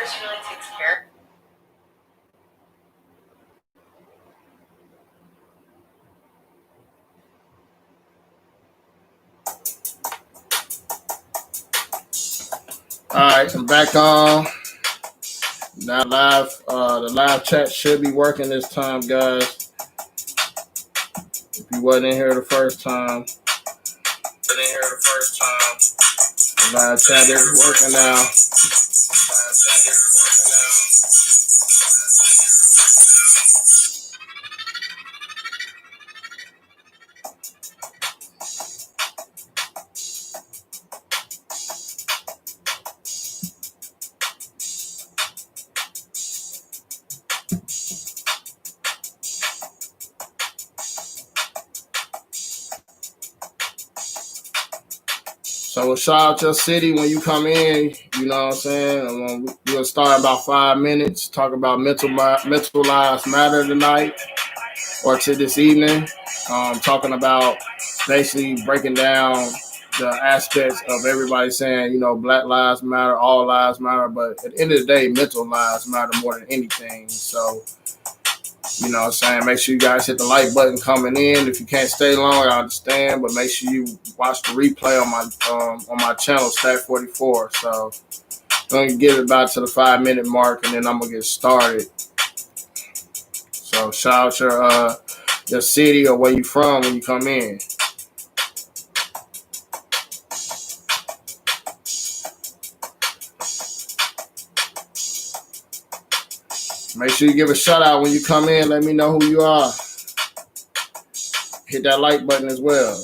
she really takes care. All right, I'm back on. Now live, the live chat should be working this time, guys. If you wasn't in here the first time, the live chat is working now. So shout out your city when you come in, you know what I'm saying? We'll start in about 5 minutes, talk about mental lives matter tonight or to this evening. Talking about basically breaking down the aspects of everybody saying, you know, Black lives matter, all lives matter, but at the end of the day, mental lives matter more than anything. So, you know what I'm saying? Make sure you guys hit the like button coming in. If you can't stay long, I understand, but make sure you watch the replay on my channel, Stack 44. So I'm gonna get about to the 5 minute mark, and then I'm gonna get started. So shout out your city or where you from when you come in. Make sure you give a shout out when you come in. Let me know who you are. Hit that like button as well.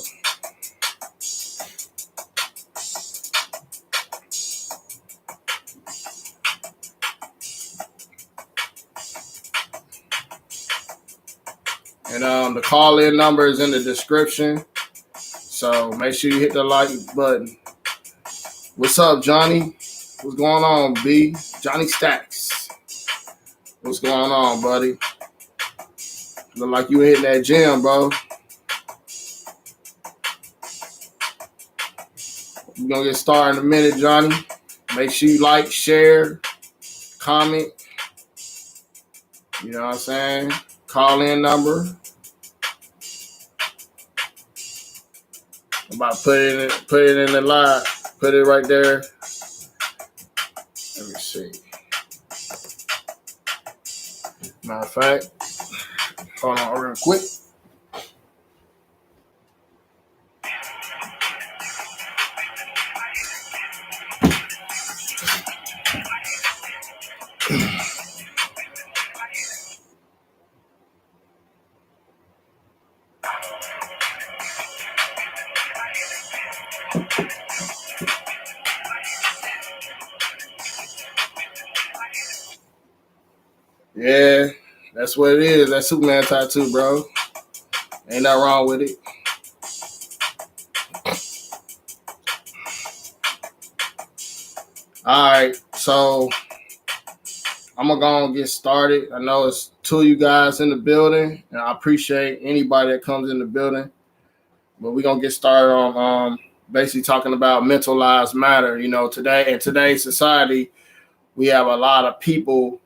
And the call-in number is in the description. So make sure you hit the like button. What's up, Johnny? What's going on, B? Johnny Stacks. What's going on, buddy? Look like you hitting that gym, bro. We're going to get started in a minute, Johnny. Make sure you like, share, comment. You know what I'm saying? Call-in number. I'm about to put it in the live. Put it right there. Let me see. Matter of fact, hold on real quick. Yeah, that's what it is. That Superman tattoo, bro. Ain't nothing wrong with it. All right, so I'm going to go and get started. I know it's 2 of you guys in the building, and I appreciate anybody that comes in the building. But we're going to get started on basically talking about mental lives matter. You know, today, in today's society, we have a lot of people,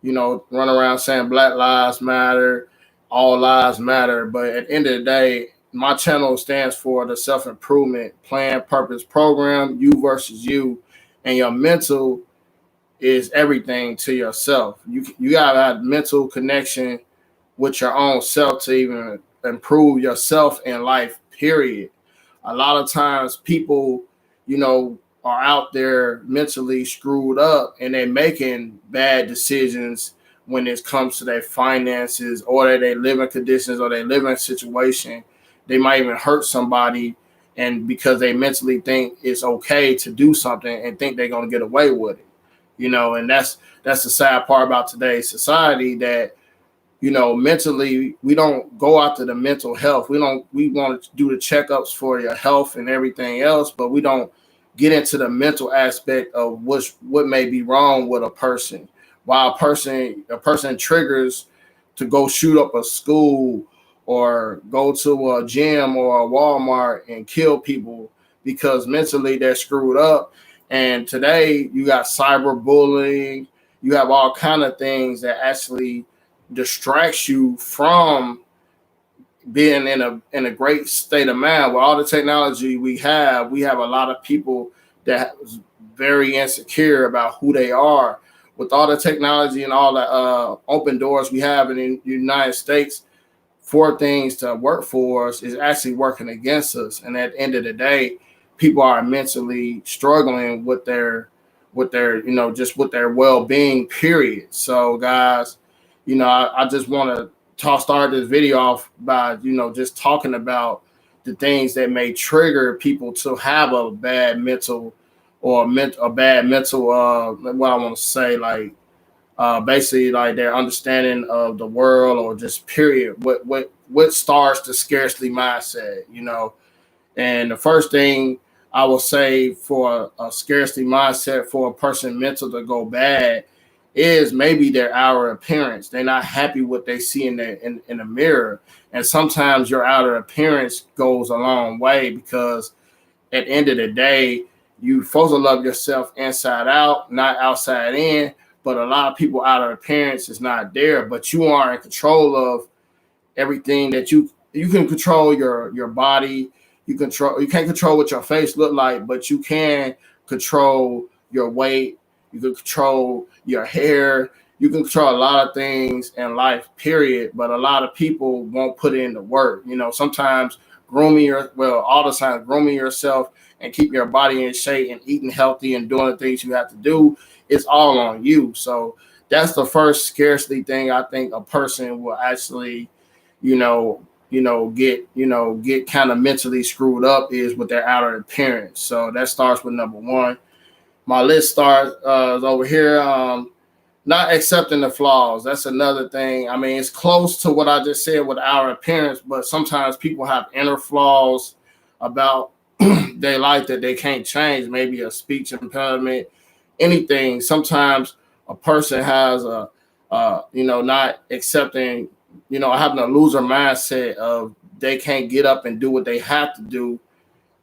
you know, run around saying Black lives matter, all lives matter. But at the end of the day, my channel stands for the Self-Improvement Plan Purpose Program, You versus You. And your mental is everything to yourself. You got to have mental connection with your own self to even improve yourself in life, period. A lot of times people, you know, are out there mentally screwed up and they're making bad decisions when it comes to their finances or their living conditions or their living situation. They might even hurt somebody, and because they mentally think it's okay to do something and think they're going to get away with it, you know. And that's the sad part about today's society, that, you know, mentally we don't go after the mental health. We want to do the checkups for your health and everything else, but we don't get into the mental aspect of what may be wrong with a person. Why a person triggers to go shoot up a school or go to a gym or a Walmart and kill people because mentally they're screwed up. And today you got cyberbullying, You have all kind of things that actually distracts you from being in a great state of mind. With all the technology we have a lot of people that is very insecure about who they are. With all the technology and all the open doors we have in the United States for things to work for us is actually working against us. And at the end of the day, people are mentally struggling just with their well-being, period. So guys, I just want to start this video off by just talking about the things that may trigger people to have a bad mental a bad mental what I want to say, like basically like their understanding of the world, or just period, what starts the scarcity mindset. And the first thing I will say for a scarcity mindset for a person mental to go bad is maybe their outer appearance. They're not happy what they see in the mirror. And sometimes your outer appearance goes a long way, because at the end of the day, you supposed to love yourself inside out, not outside in. But a lot of people outer appearance is not there, but you are in control of everything that you can control your body. You can't control what your face look like, but you can control your weight. You can control your hair. You can control a lot of things in life, period. But a lot of people won't put in the work. Sometimes all the time, grooming yourself and keeping your body in shape and eating healthy and doing the things you have to do, it's all on you. So that's the first scarcity thing I think a person will actually, get kind of mentally screwed up, is with their outer appearance. So that starts with number one. My list starts over here. Not accepting the flaws. That's another thing. I mean, it's close to what I just said with our appearance, but sometimes people have inner flaws about their life that they can't change. Maybe a speech impediment, anything. Sometimes a person has not accepting, having a loser mindset of they can't get up and do what they have to do.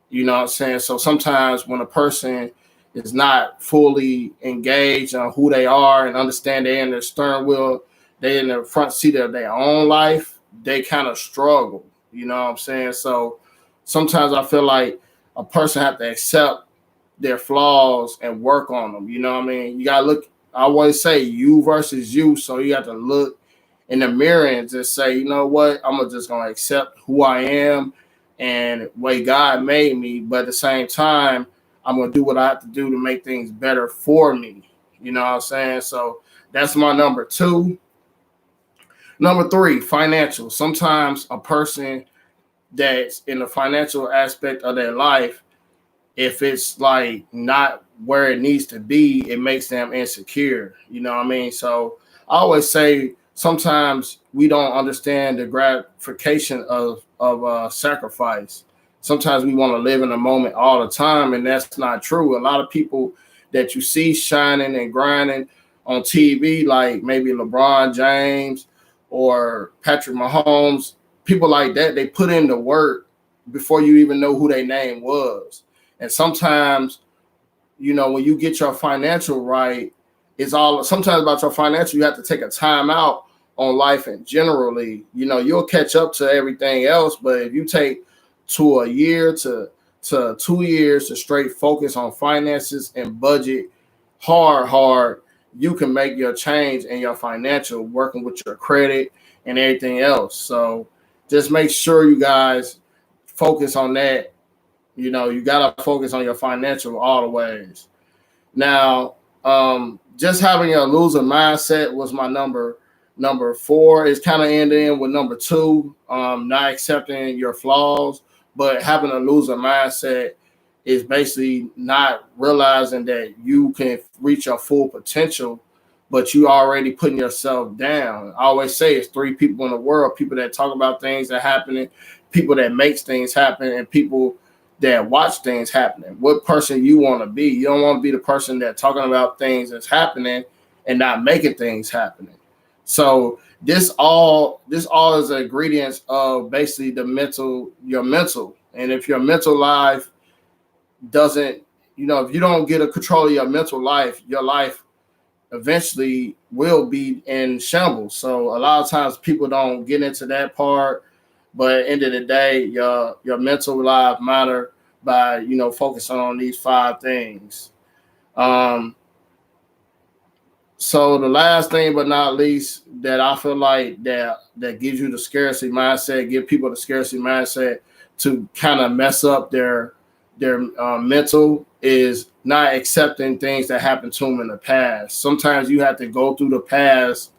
You know what I'm saying? So sometimes when a person is not fully engaged on who they are and understand they're in their stern wheel, they're in the front seat of their own life, they kind of struggle. You know what I'm saying? So sometimes I feel like a person have to accept their flaws and work on them. You know what I mean? You got to look, I always say you versus you. So you have to look in the mirror and just say, you know what, I'm just going to accept who I am and the way God made me. But at the same time, I'm going to do what I have to do to make things better for me. You know what I'm saying? So that's my number two. Number three, financial. Sometimes a person that's in the financial aspect of their life, if it's like not where it needs to be, it makes them insecure. You know what I mean? So I always say sometimes we don't understand the gratification of sacrifice. Sometimes we want to live in the moment all the time, and that's not true. A lot of people that you see shining and grinding on TV, like maybe LeBron James or Patrick Mahomes, people like that, they put in the work before you even know who their name was. And sometimes, when you get your financial right, it's all sometimes about your financial. You have to take a time out on life and generally, you'll catch up to everything else. But if you take to a year to 2 years to straight focus on finances and budget hard, you can make your change in your financial, working with your credit and everything else. So just make sure you guys focus on that. You got to focus on your financial all the ways. Now, just having a loser mindset was my number four. Is kind of ending with number two, not accepting your flaws. But having a loser mindset is basically not realizing that you can reach your full potential, but you already putting yourself down. I always say it's three people in the world: people that talk about things that happening, people that makes things happen, and people that watch things happening. What person you want to be? You don't want to be the person that talking about things that's happening and not making things happening. So this all is ingredients of basically your mental. And if your mental life doesn't, if you don't get a control of your mental life, your life eventually will be in shambles. So a lot of times people don't get into that part, but at the end of the day, your mental life matter by focusing on these five things. Um, so the last thing but not least that I feel like that gives you the scarcity mindset, give people the scarcity mindset to kind of mess up their mental is not accepting things that happened to them in the past. Sometimes you have to go through the past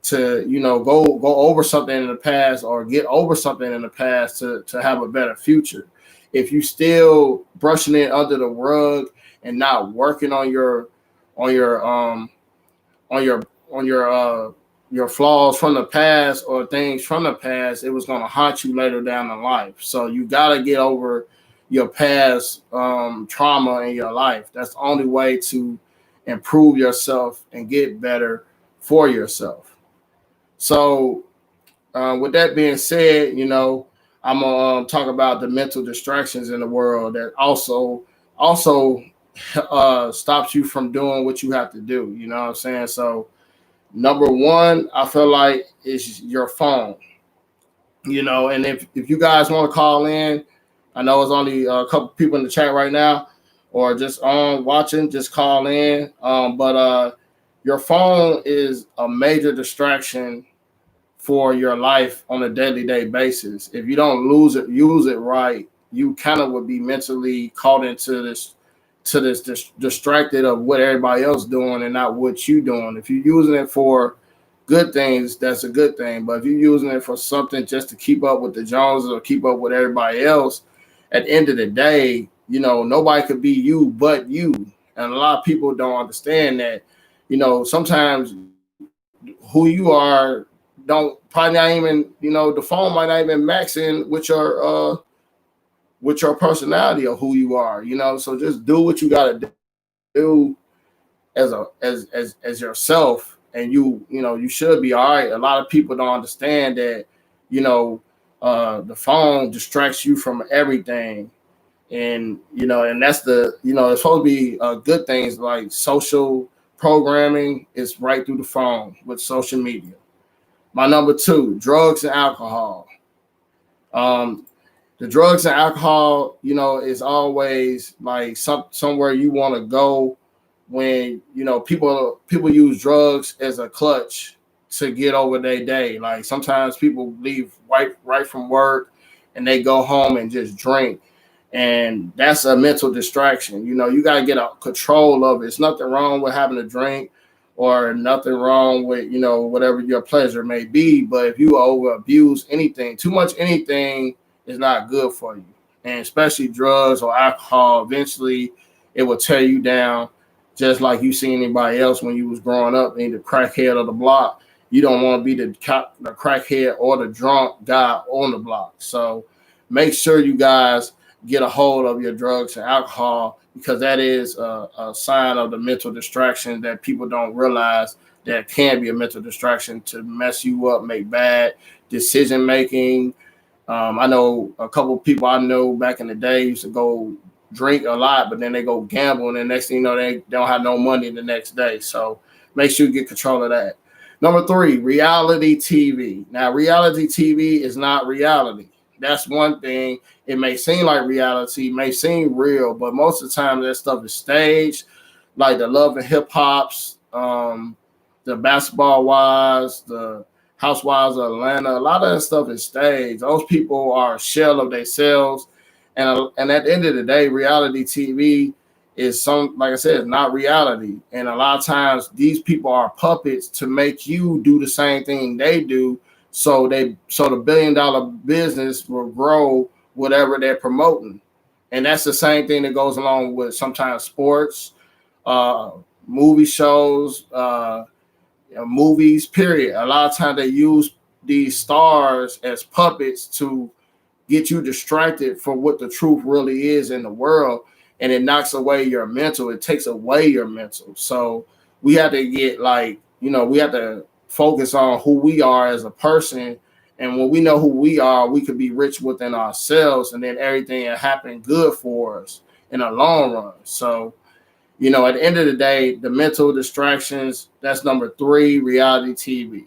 to go over something in the past or get over something in the past to have a better future. If you still brushing it under the rug and not working on your on your on your flaws from the past or things from the past, it was going to haunt you later down in life. So you got to get over your past trauma in your life. That's the only way to improve yourself and get better for yourself. So with that being said, I'm gonna talk about the mental distractions in the world that also stops you from doing what you have to do. You know what I'm saying? So number one, I feel like is your phone. And if you guys want to call in, I know it's only a couple people in the chat right now, or just on watching, just call in. But your phone is a major distraction for your life on a daily day basis. If you don't use it right, you kind of would be mentally caught into this distracted of what everybody else doing and not what you doing. If you're using it for good things, that's a good thing. But if you're using it for something just to keep up with the Joneses or keep up with everybody else, at the end of the day, nobody could be you but you. And a lot of people don't understand that. Sometimes who you are don't probably not even, the phone might not even max in with your personality or who you are, So just do what you gotta do as yourself, and you should be all right. A lot of people don't understand that, the phone distracts you from everything. And that's it's supposed to be good things like social programming is right through the phone with social media. My number two, drugs and alcohol. Um, the drugs and alcohol, is always like somewhere you want to go when people use drugs as a clutch to get over their day. Like sometimes people leave right from work and they go home and just drink, and that's a mental distraction. You got to get a control of it. It's nothing wrong with having a drink or nothing wrong with whatever your pleasure may be, but if you over abuse anything, too much anything is not good for you. And especially drugs or alcohol, eventually it will tear you down, just like you see anybody else when you was growing up and the crackhead of the block. You don't want to be the crackhead or the drunk guy on the block. So make sure you guys get a hold of your drugs and alcohol, because that is a sign of the mental distraction that people don't realize that can be a mental distraction to mess you up, make bad decision making. I know a couple of people I know back in the day used to go drink a lot, but then they go gamble, and the next thing you know, they don't have no money the next day. So make sure you get control of that. Number three, reality TV. Now, reality TV is not reality. That's one thing. It may seem like reality, may seem real, but most of the time that stuff is staged, like the Love and Hip Hops, the Basketball Wives, the Housewives of Atlanta. A lot of that stuff is staged. Those people are a shell of themselves, and at the end of the day, reality TV is like I said, it's not reality. And a lot of times these people are puppets to make you do the same thing they do. So the $1 billion business will grow whatever they're promoting. And that's the same thing that goes along with sometimes sports, uh, movie shows, movies, period. A lot of times they use these stars as puppets to get you distracted from what the truth really is in the world, and it knocks away your mental. It takes away your mental. So we have to get we have to focus on who we are as a person. And when we know who we are, we could be rich within ourselves, and then everything will happen good for us in the long run. So You know, at the end of the day, the mental distractions, that's number 3, reality TV.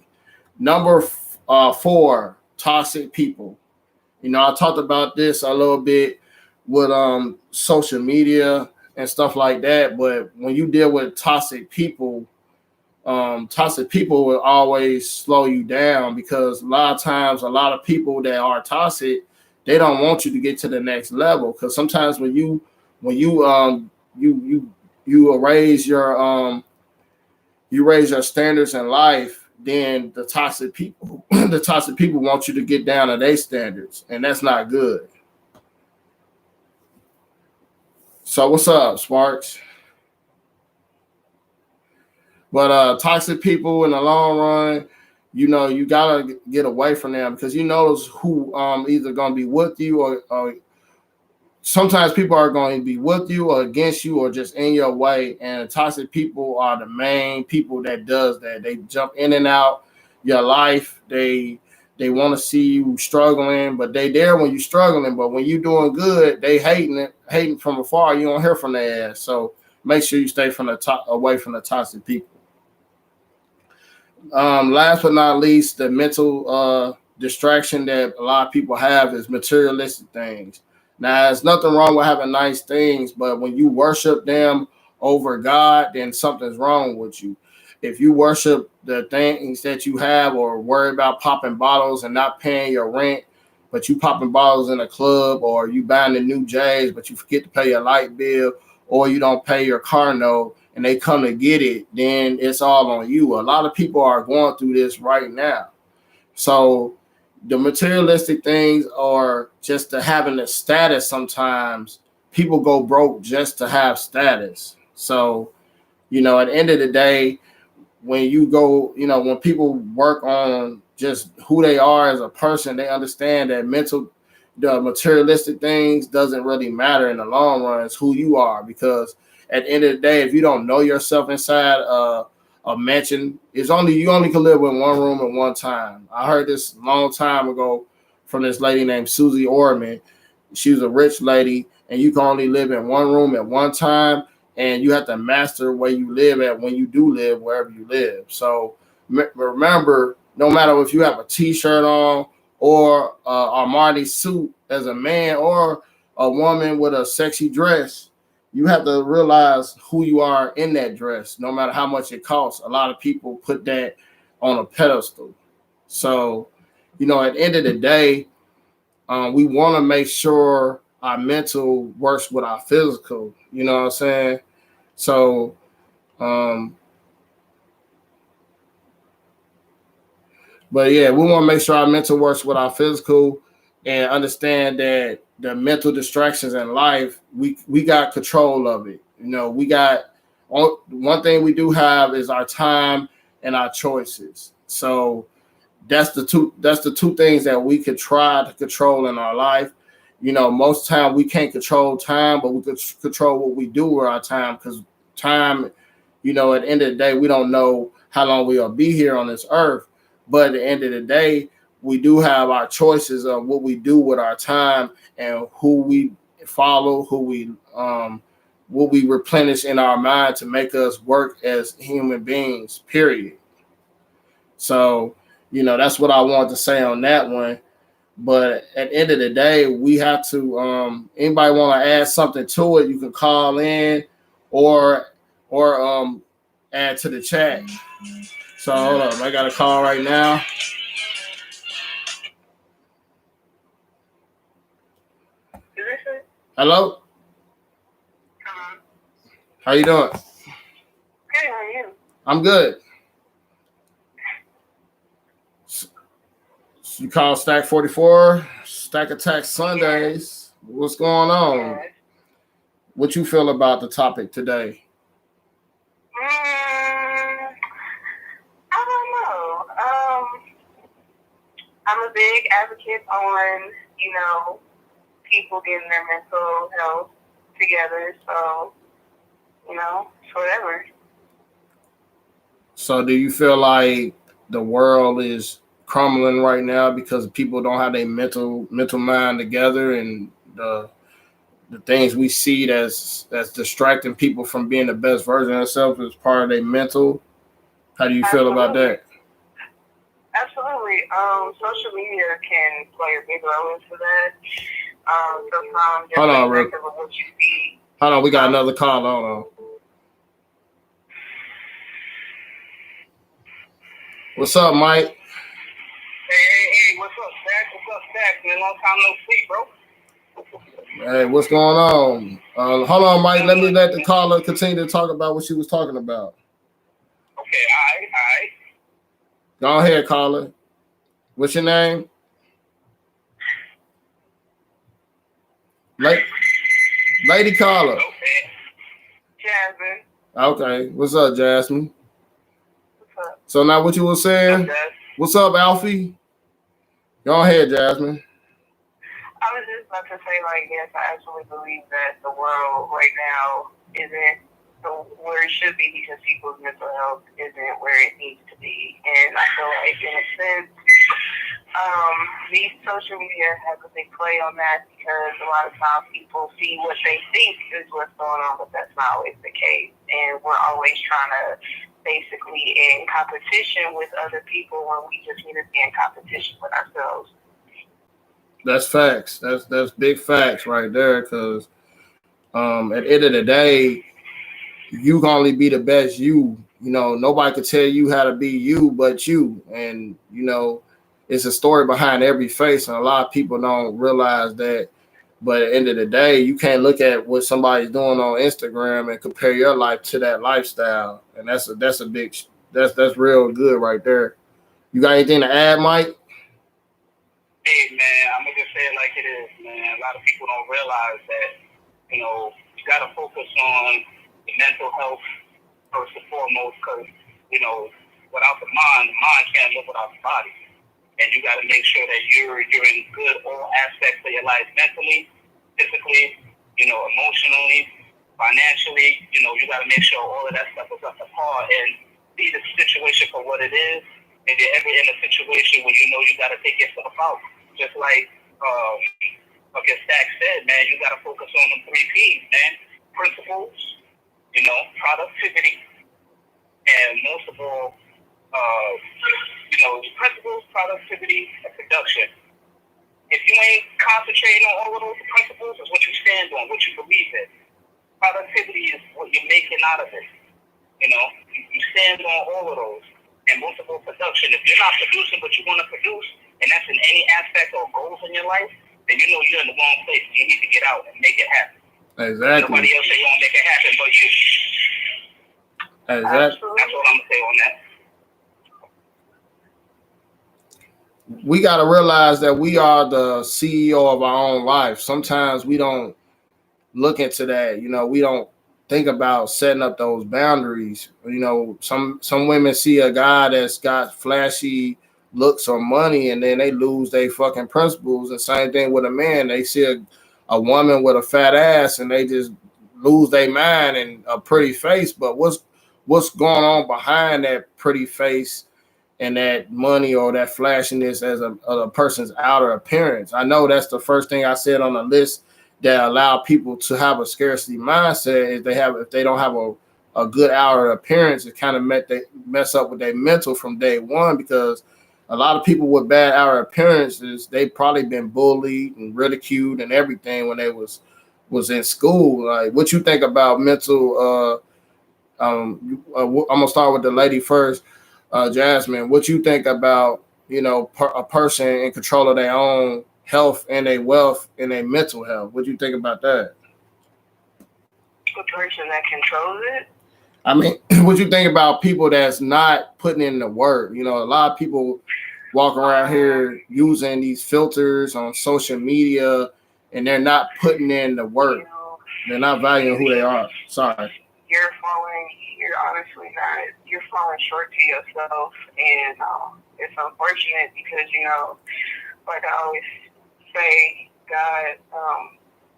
Number 4, toxic people. You know, I talked about this a little bit with social media and stuff like that. But when you deal with toxic people will always slow you down, because a lot of times, a lot of people that are toxic, they don't want you to get to the next level. Because sometimes when you raise your standards in life, then the toxic people the toxic people want you to get down to their standards, and that's not good. So what's up, Sparks? But toxic people in the long run, you know, you gotta get away from them, because you know who either gonna be with you, or sometimes people are going to be with you or against you or just in your way. And toxic people are the main people that does that. They jump in and out your life. They want to see you struggling, but they there when you struggling. But when you doing good, they hating from afar. You don't hear from their ass. So make sure you stay from the top, away from the toxic people. Last but not least, the mental distraction that a lot of people have is materialistic things. Now, there's nothing wrong with having nice things, but when you worship them over God, then something's wrong with you. If you worship the things that you have, or worry about popping bottles and not paying your rent, but you popping bottles in a club, or you buying the new J's, but you forget to pay your light bill, or you don't pay your car note, and they come to get it, then it's all on you. A lot of people are going through this right now. So the materialistic things are just to having a status. Sometimes people go broke just to have status. So, you know, at the end of the day, when you go, you know, when people work on just who they are as a person, they understand that the materialistic things doesn't really matter in the long run. It's who you are, because at the end of the day, if you don't know yourself inside a mansion, you only can live in one room at one time. I heard this long time ago from this lady named Susie Orman. She was a rich lady, and you can only live in one room at one time, and you have to master where you live at when you do live wherever you live. So remember, no matter if you have a T-shirt on, or Armani suit as a man, or a woman with a sexy dress, you have to realize who you are in that dress, no matter how much it costs. A lot of people put that on a pedestal. So, you know, at the end of the day, we want to make sure our mental works with our physical. You know what I'm saying? So, um, but yeah, we want to make sure our mental works with our physical, and understand that the mental distractions in life, we got control of it. You know, we got one thing we do have is our time and our choices. So that's the two things that we could try to control in our life. You know, most time we can't control time, but we could control what we do with our time, because time, you know, at the end of the day, we don't know how long we'll be here on this earth. But at the end of the day, we do have our choices of what we do with our time, and who we follow, what we replenish in our mind to make us work as human beings, period. So, you know, that's what I wanted to say on that one. But at the end of the day, we have to. Anybody want to add something to it? You can call in, or or add to the chat. So hold up, I got a call right now. Hello, how you doing? Good, how are you? I'm good. You call Stack 44, Stack Attack Sundays. What's going on? Yes. What you feel about the topic today? I don't know. I'm a big advocate on, people getting their mental health together. So, it's whatever. So, do you feel like the world is crumbling right now because people don't have their mental mind together, and the things we see that's distracting people from being the best version of themselves is part of their mental. How do you feel about that? Absolutely. Social media can play a big role into that. Sometimes just perspective of what you see. Hold on, we got another call. Hold on. What's up, Mike? Hey, what's up, Stack? What's up, Stack? Been a long time no see, bro. Hey, what's going on? Hold on, Mike. Let the caller continue to talk about what she was talking about. Okay, all right. Go ahead, caller. What's your name? Lady caller. Okay. Jasmine. Okay. What's up, Jasmine? What's up? So now what you were saying? What's up, Alfie? Go ahead, Jasmine. I was just about to say, like, yes, I actually believe that the world right now isn't where it should be because people's mental health isn't where it needs to be. And I feel like, in a sense, these social media has a big play on that because a lot of times people see what they think is what's going on, but that's not always the case. And we're always trying to basically in competition with other people when we just need to be in competition with ourselves. That's facts. That's big facts right there. Because at the end of the day, you can only be the best you. You know, nobody could tell you how to be you but you. And you know, it's a story behind every face, and a lot of people don't realize that. But at the end of the day, you can't look at what somebody's doing on Instagram and compare your life to that lifestyle. And that's real good right there. You got anything to add, Mike? Hey, man, I'm going to just say it like it is, man. A lot of people don't realize that, you know, you got to focus on the mental health first and foremost because, you know, without the mind can't live without the body. And you got to make sure that you're in good all aspects of your life, mentally, physically, you know, emotionally, financially. You know, you got to make sure all of that stuff is up to par and see the situation for what it is. If you're ever in a situation where you know you got to take yourself out, just like Stack said, man, you got to focus on them 3 P's, man. Principles, you know, productivity, and most of all, you know, principles, productivity, and production. If you ain't concentrating on all of those principles, is what you stand on, what you believe in. Productivity is what you're making out of it. You know, you stand on all of those. And most of all, production. If you're not producing what you want to produce, and that's in any aspect or goals in your life, then you know you're in the wrong place. You need to get out and make it happen. Exactly. Nobody else say you won't make it happen but you. Exactly. That's what I'm going to say on that. We got to realize that we are the CEO of our own life. Sometimes we don't look into that. You know, we don't think about setting up those boundaries. You know, some women see a guy that's got flashy looks or money and then they lose their fucking principles. And same thing with a man. They see a woman with a fat ass and they just lose their mind and a pretty face. But what's going on behind that pretty face and that money or that flashiness as a person's outer appearance? I know that's the first thing I said on the list that allow people to have a scarcity mindset. If they don't have a good outer appearance, it kind of mess up with their mental from day one, because a lot of people with bad outer appearances, they probably been bullied and ridiculed and everything when they was in school. Like, what you think about mental? I'm gonna start with the lady first, Jasmine. What you think about, you know, a person in control of their own health and their wealth and their mental health? What do you think about that? The person that controls it? I mean, what you think about people that's not putting in the work? You know, a lot of people walk around here using these filters on social media and they're not putting in the work. You know, they're not valuing who they are. Sorry. You're honestly not, you're falling short to yourself. And it's unfortunate because, you know, like I always say, God,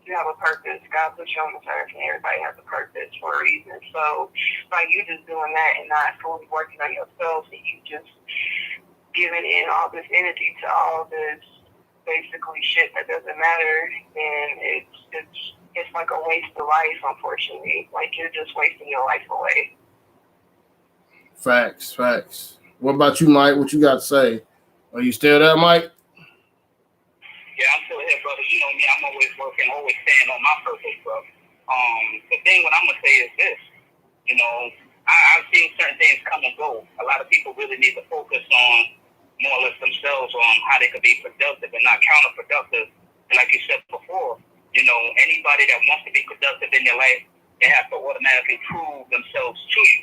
you have a purpose. God put you on this earth, and everybody has a purpose for a reason. So by you just doing that and not fully working on yourself, and you just giving in all this energy to all this basically shit that doesn't matter, then it's it's like a waste of life, unfortunately. Like, you're just wasting your life away. Facts. What about you, Mike? What you got to say? Are you still there, Mike? Yeah, I'm still here, brother. You know me, I'm always working, always staying on my purpose, bro. The thing what I'm gonna say is this, you know, I've seen certain things come and go. A lot of people really need to focus on more or less themselves on how they could be productive and not counterproductive. And like you said before, you know, anybody that wants to be productive in their life, they have to automatically prove themselves to you.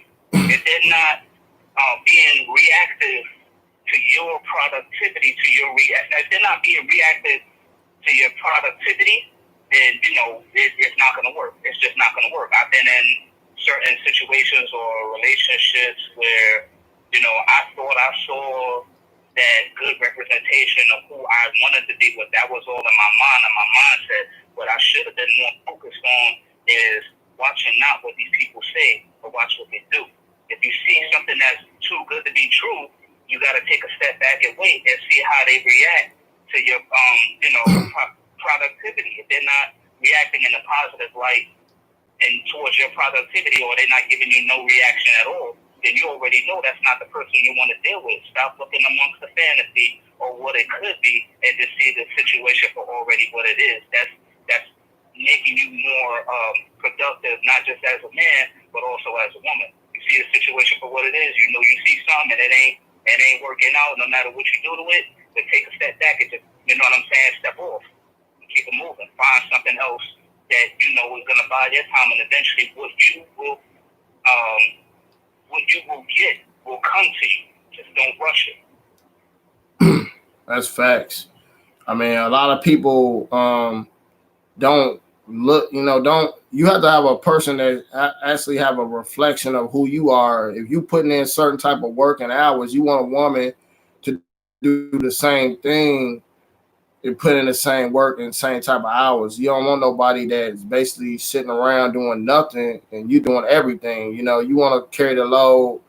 If they're not being reactive to your productivity, if they're not being reactive to your productivity, then, you know, it's not going to work. It's just not going to work. I've been in certain situations or relationships where, you know, I thought I saw that good representation of who I wanted to be, but that was all in my mind and my mindset. What I should have been more focused on is watching not what these people say, but watch what they do. If you see something that's too good to be true, you got to take a step back and wait and see how they react to your, you know, productivity. If they're not reacting in a positive light and towards your productivity, or they're not giving you no reaction at all, then you already know that's not the person you want to deal with. Stop looking amongst the fantasy or what it could be, and just see the situation for already what it is. That's making you more productive, not just as a man, but also as a woman. You see the situation for what it is. You know, you see something and it ain't working out, no matter what you do to it. But take a step back and just, you know what I'm saying, step off and keep it moving. Find something else that you know is gonna buy your time, and eventually what you will get will come to you. Just don't rush it. That's facts. I mean, a lot of people don't look, you know, you have to have a person that actually have a reflection of who you are. If you putting in certain type of work and hours, you want a woman to do the same thing and put in the same work and same type of hours. You don't want nobody that's basically sitting around doing nothing and you doing everything. You know, you want to carry the load.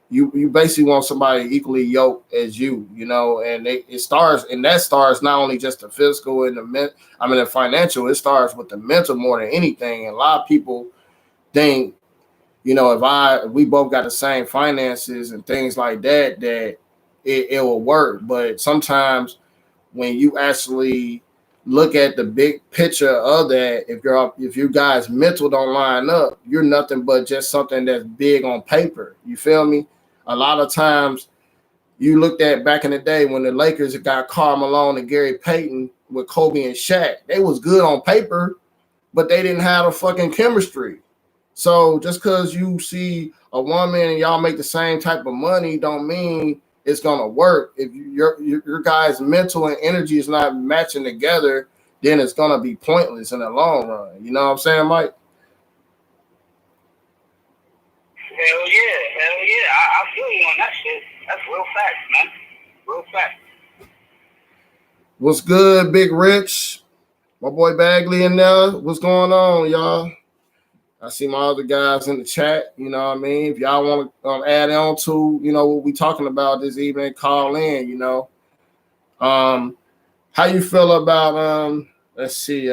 You basically want somebody equally yoked as you, you know, and it starts, and that starts not only just the physical and the financial, it starts with the mental more than anything. And a lot of people think, you know, if we both got the same finances and things like that, that it will work. But sometimes when you actually look at the big picture of that, if you guys mental don't line up, you're nothing but just something that's big on paper. You feel me? A lot of times you looked at back in the day when the Lakers got Karl Malone and Gary Payton with Kobe and Shaq, they was good on paper, but they didn't have a fucking chemistry. So just because you see a woman and y'all make the same type of money don't mean it's gonna work. If your guys' mental and energy is not matching together, then it's gonna be pointless in the long run. You know what I'm saying, Mike? Hell yeah. I feel you on that shit. That's real facts, man. Real facts. What's good, Big Rich? My boy Bagley in there. What's going on, y'all? I see my other guys in the chat. You know what I mean? If y'all want to add on to, you know, what we talking about this evening, call in, you know. How you feel about, let's see,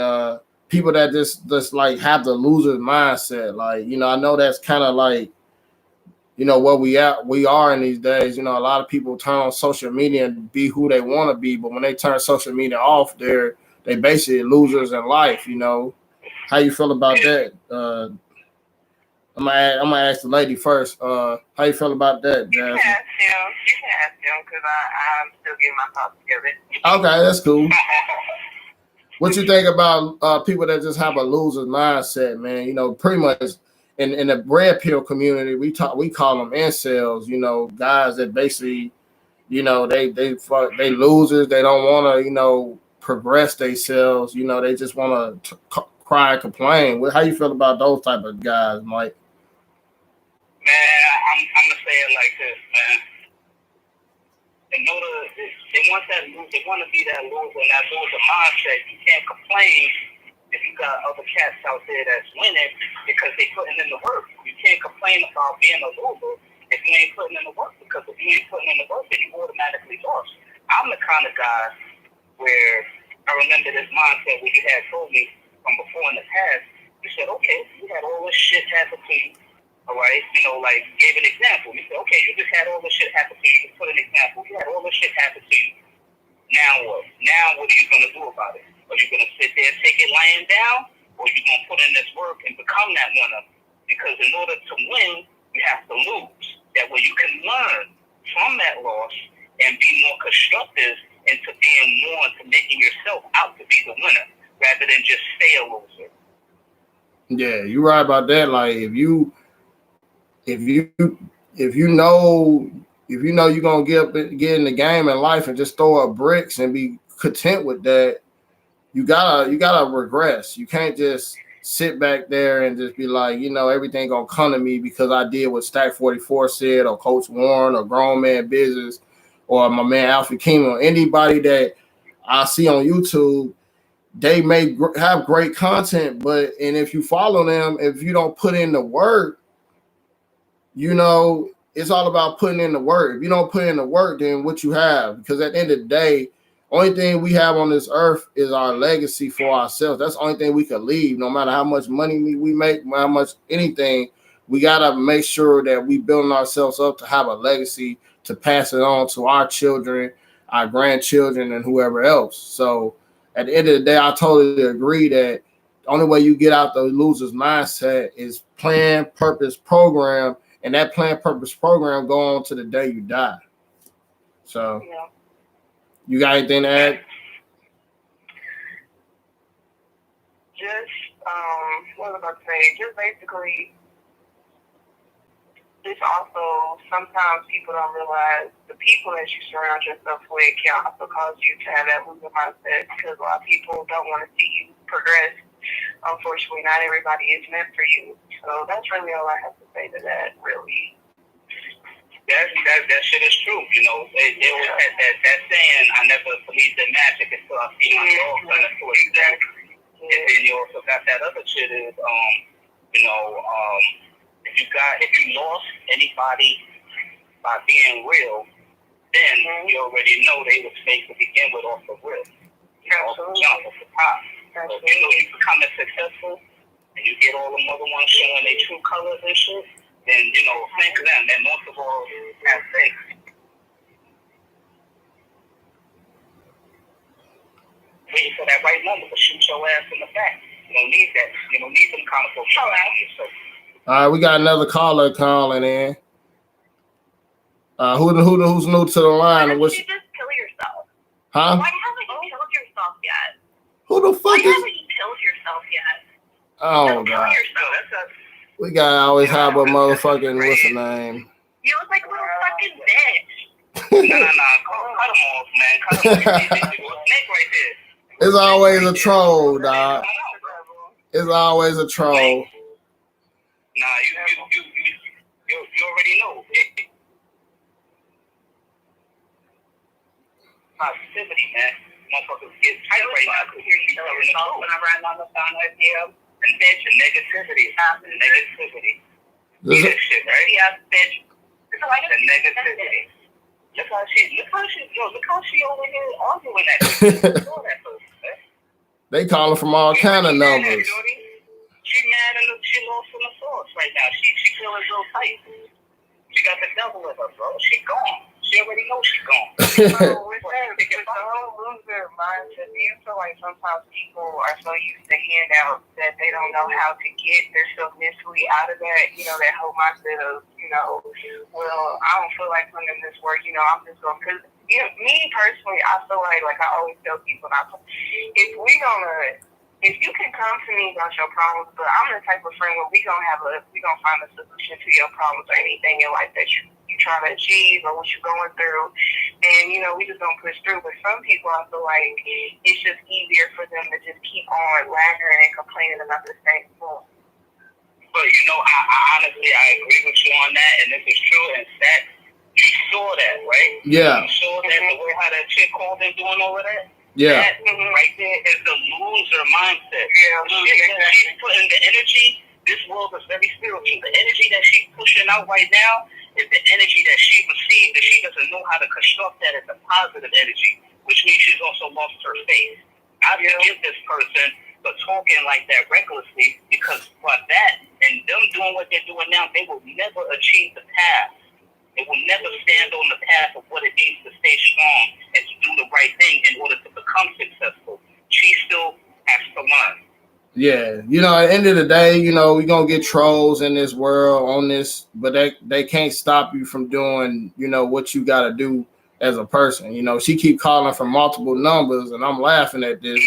people that just like have the loser mindset? Like, you know, I know that's kind of like, you know, what we are in these days. You know, a lot of people turn on social media and be who they want to be, but when they turn social media off, they basically losers in life. You know, how you feel about that? I'm gonna ask the lady first. How you feel about that, Jasmine? You can ask him because I'm still getting my thoughts together. Okay, that's cool. What you think about people that just have a loser mindset, man? You know, pretty much in the red pill community, we call them incels. You know, guys that basically, you know, they losers. They don't want to, you know, progress themselves. You know, they just want to cry and complain. How you feel about those type of guys, Mike? Man, I'm gonna say it like this, man. They want to be that loser, and that loser mindset. You can't complain if you got other cats out there that's winning because they putting in the work. You can't complain about being a loser if you ain't putting in the work, because if you ain't putting in the work, then you automatically lost. I'm the kind of guy where I remember this mindset where you had told me, from before in the past, you said, okay, you had all this shit happen to you. All right, like gave an example. You said, okay, you just had all this shit happen to you. You put an example. You had all this shit happen to you. Now what? Now what are you gonna do about it? Are you gonna sit there and take it lying down, or are you gonna put in this work and become that winner? Because in order to win, you have to lose. That way you can learn from that loss and be more constructive into being more into making yourself out to be the winner rather than just stay a loser. Yeah, you're right about that. Like if you know you're gonna get in the game in life and just throw up bricks and be content with that, you gotta regress. You can't just sit back there and just be like, everything gonna come to me because I did what Stack 44 said, or Coach Warren, or Grown Man Business, or my man Alfred King, or anybody that I see on YouTube. They may have great content, and if you follow them, if you don't put in the work, it's all about putting in the work. If you don't put in the work, then what you have? Because at the end of the day, only thing we have on this earth is our legacy for ourselves. That's the only thing we can leave. No matter how much money we make, how much anything, we gotta make sure that we building ourselves up to have a legacy to pass it on to our children, our grandchildren, and whoever else. So at the end of the day, I totally agree that the only way you get out the loser's mindset is plan, purpose, program, and that plan, purpose, program go on to the day you die. So, yeah. You got anything to add? Just, what was I about to say? Just basically, it's also sometimes people don't realize the people that you surround yourself with can also cause you to have that loser mindset, because a lot of people don't want to see you progress. Unfortunately, not everybody is meant for you. So that's really all I have to say to that, really. That shit is true. They always had that saying, I never believed in magic until I see my dog turn into a exactly. And then you also got that other shit is, if you lost anybody by being real, then you already know they was made to begin with off the real. Off the jump, off the top. So you become successful and you get all them other ones showing their true colors and shit, then thank them. And most of all, have faith. Waiting for that right moment to shoot your ass in the back. You don't need that. You don't need them kind of folks around you. So. All right, we got another caller calling in. Who's new to the line? Why don't you just kill yourself? Huh? Why haven't you killed yourself yet? Who the fuck is? Why haven't you killed yourself yet? Oh, God. We gotta always have a motherfucking, what's the name? You look like a little fucking bitch. Cut them off, man. Cut them off. Snake right there. It's always a troll, dog. It's always a troll. Nah, you already know. Positivity, man. Motherfuckers get tight right now. I could hear you telling yourself when I ran on the phone with you. And bitch, and negativity. Negativity. That shit, right? Yeah, bitch. The negativity. Look how she over here arguing that shit. They calling from all kind of numbers. She mad and she lost in the sauce right now. She feeling real tight. She got the devil with her, bro. She gone. She already knows she's gone. So with the whole loser mindset, do you feel like sometimes people are so used to handouts that they don't know how to get themselves mentally out of that, that whole mindset of, well, I don't feel like putting in this work, I'm just going to, because, me personally, I feel like I always tell people, if you can come to me about your problems, but I'm the type of friend where we gonna find a solution to your problems or anything in life that you try to achieve or what you're going through, and we just gonna push through. But some people, I feel like it's just easier for them to just keep on lingering and complaining about the same thing. But I honestly agree with you on that, and this is true. And that you saw that, right? Yeah. You saw that the way how that chick called and doing all of that. Yeah. That right there is the loser mindset. Yeah, she's putting the energy. This world is very spiritual. The energy that she's pushing out right now is the energy that she received, and she doesn't know how to construct that as a positive energy, which means she's also lost her faith. I forgive this person for talking like that recklessly, because for that and them doing what they're doing now, they will never achieve the path. They will never stand on the path of what it means to stay strong and to do the right thing in order to become successful. She still has to learn. Yeah, at the end of the day, we're gonna get trolls in this world on this, but they can't stop you from doing, what you gotta do as a person. She keep calling from multiple numbers, and I'm laughing at this.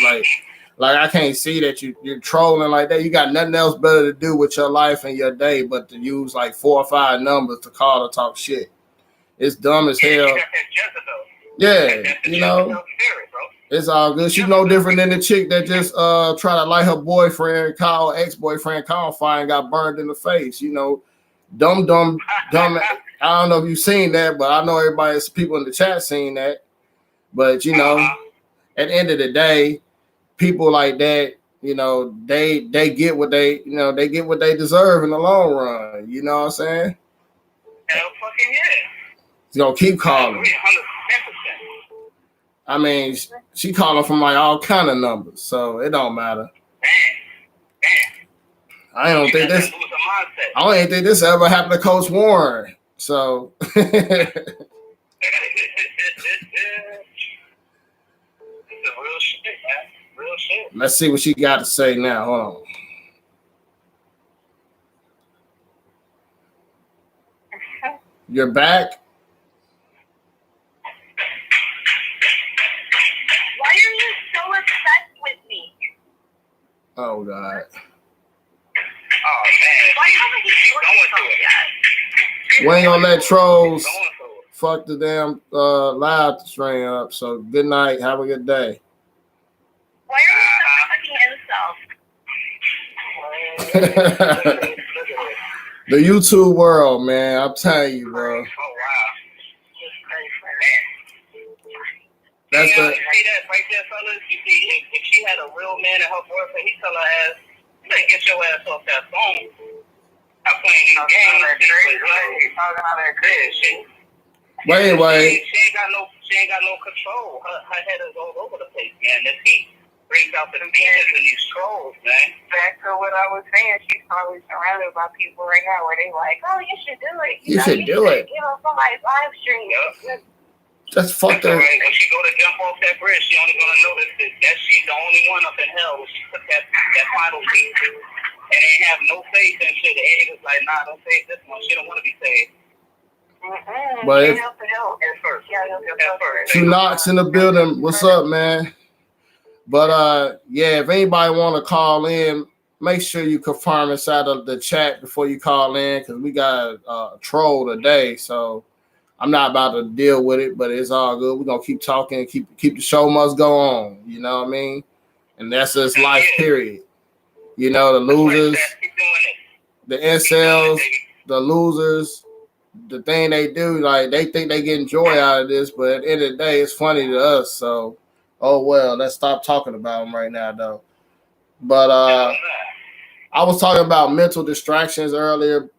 Like I can't see that you're trolling like that. You got nothing else better to do with your life and your day but to use like 4 or 5 numbers to call to talk shit. It's dumb as hell. Yeah, it's all good. She's no different than the chick that just try to light her boyfriend, ex-boyfriend, fire and got burned in the face. Dumb. I don't know if you've seen that, but I know everybody's people in the chat seen that. But at the end of the day, people like that, they get what they get what they deserve in the long run. You know what I'm saying? Hell fucking yeah. He's gonna keep calling. 110%. I mean, she calling from like all kind of numbers, so it don't matter. Damn. I don't think this ever happened to Coach Warren. So It's a real shit, man. Real shit. Let's see what she got to say now. Hold on. You're back. Why are you so obsessed with me? Oh God. Oh man. Why haven't you doing something yet? We ain't gonna let trolls fuck the damn live stream up. So good night. Have a good day. Why are you so fucking incel? The YouTube world, man. I'm telling you, bro. Oh wow. That's you see that right there, fellas? You see, if she had a real man and her boyfriend, he'd tell her ass, you better get your ass off that phone. Stop playing these games. But anyway, she ain't got no control. Her head is all over the place, man. This heat brings out the demons and these trolls, man. Back to what I was saying, she's probably surrounded by people right now where they like, oh, you should do it. You should do it. Get on somebody's live stream. Yep. Just fuck that. Right. When she go to jump off that bridge, she only gonna notice that she's the only one up in hell when she took that final beat. And they have no faith and shit. The angels like, nah, don't save this one. She don't want to be saved. But if, At first. Two Knox in the building. What's up, man? But yeah, if anybody want to call in, make sure you confirm inside of the chat before you call in, because we got a troll today. So I'm not about to deal with it, but it's all good. We're gonna keep talking and keep the show must go on. You know what I mean? And that's just life, period. The losers, the incels, the losers, the thing they do, like they think they getting joy out of this, but at the end of the day, it's funny to us. So, oh well, let's stop talking about them right now, though. But I was talking about mental distractions earlier.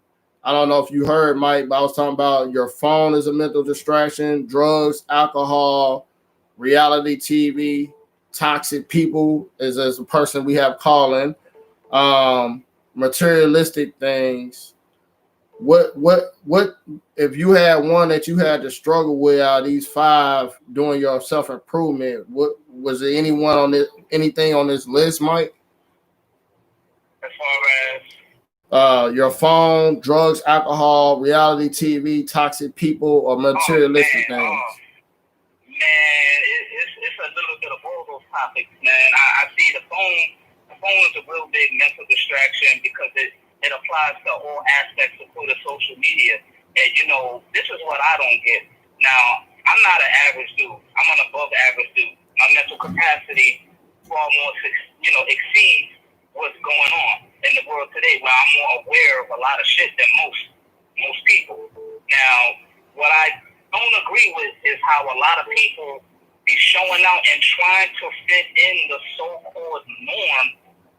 I don't know if you heard, Mike, but I was talking about your phone is a mental distraction, drugs, alcohol, reality TV, toxic people is as a person we have calling, materialistic things. What if you had one that you had to struggle with out of these 5 doing your self-improvement? What was there anything on this list, Mike? As far as your phone, drugs, alcohol, reality TV, toxic people, or materialistic things? Man, it's a little bit of all those topics, man. I see the phone. The phone is a real big mental distraction because it applies to all aspects of social media. And this is what I don't get. Now, I'm not an average dude. I'm an above average dude. My mental capacity far more, exceeds what's going on in the world today, where I'm more aware of a lot of shit than most people. Now, what I don't agree with is how a lot of people be showing out and trying to fit in the so-called norm,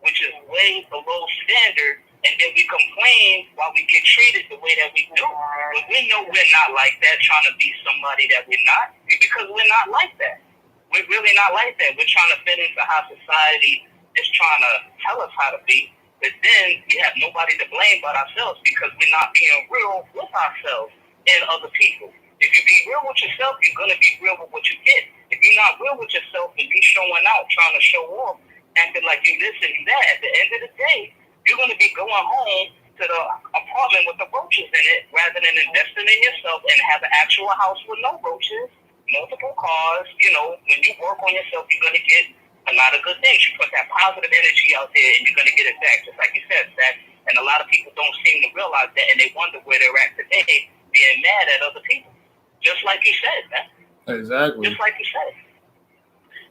which is way below standard, and then we complain while we get treated the way that we do. But we know we're not like that, trying to be somebody that we're not, because we're not like that. We're really not like that. We're trying to fit into how society is trying to tell us how to be, but then we have nobody to blame but ourselves because we're not being real with ourselves and other people. If you be real with yourself, you're going to be real with what you get. If you're not real with yourself and you showing out, trying to show off, acting like you this and that, at the end of the day, you're going to be going home to the apartment with the roaches in it rather than investing in yourself and have an actual house with no roaches, multiple cars. You know, when you work on yourself, you're going to get a lot of good things. You put that positive energy out there and you're going to get it back. Just like you said, Zach. And a lot of people don't seem to realize that, and they wonder where they're at today, being mad at other people. Just like you said, man. Exactly. Just like you said.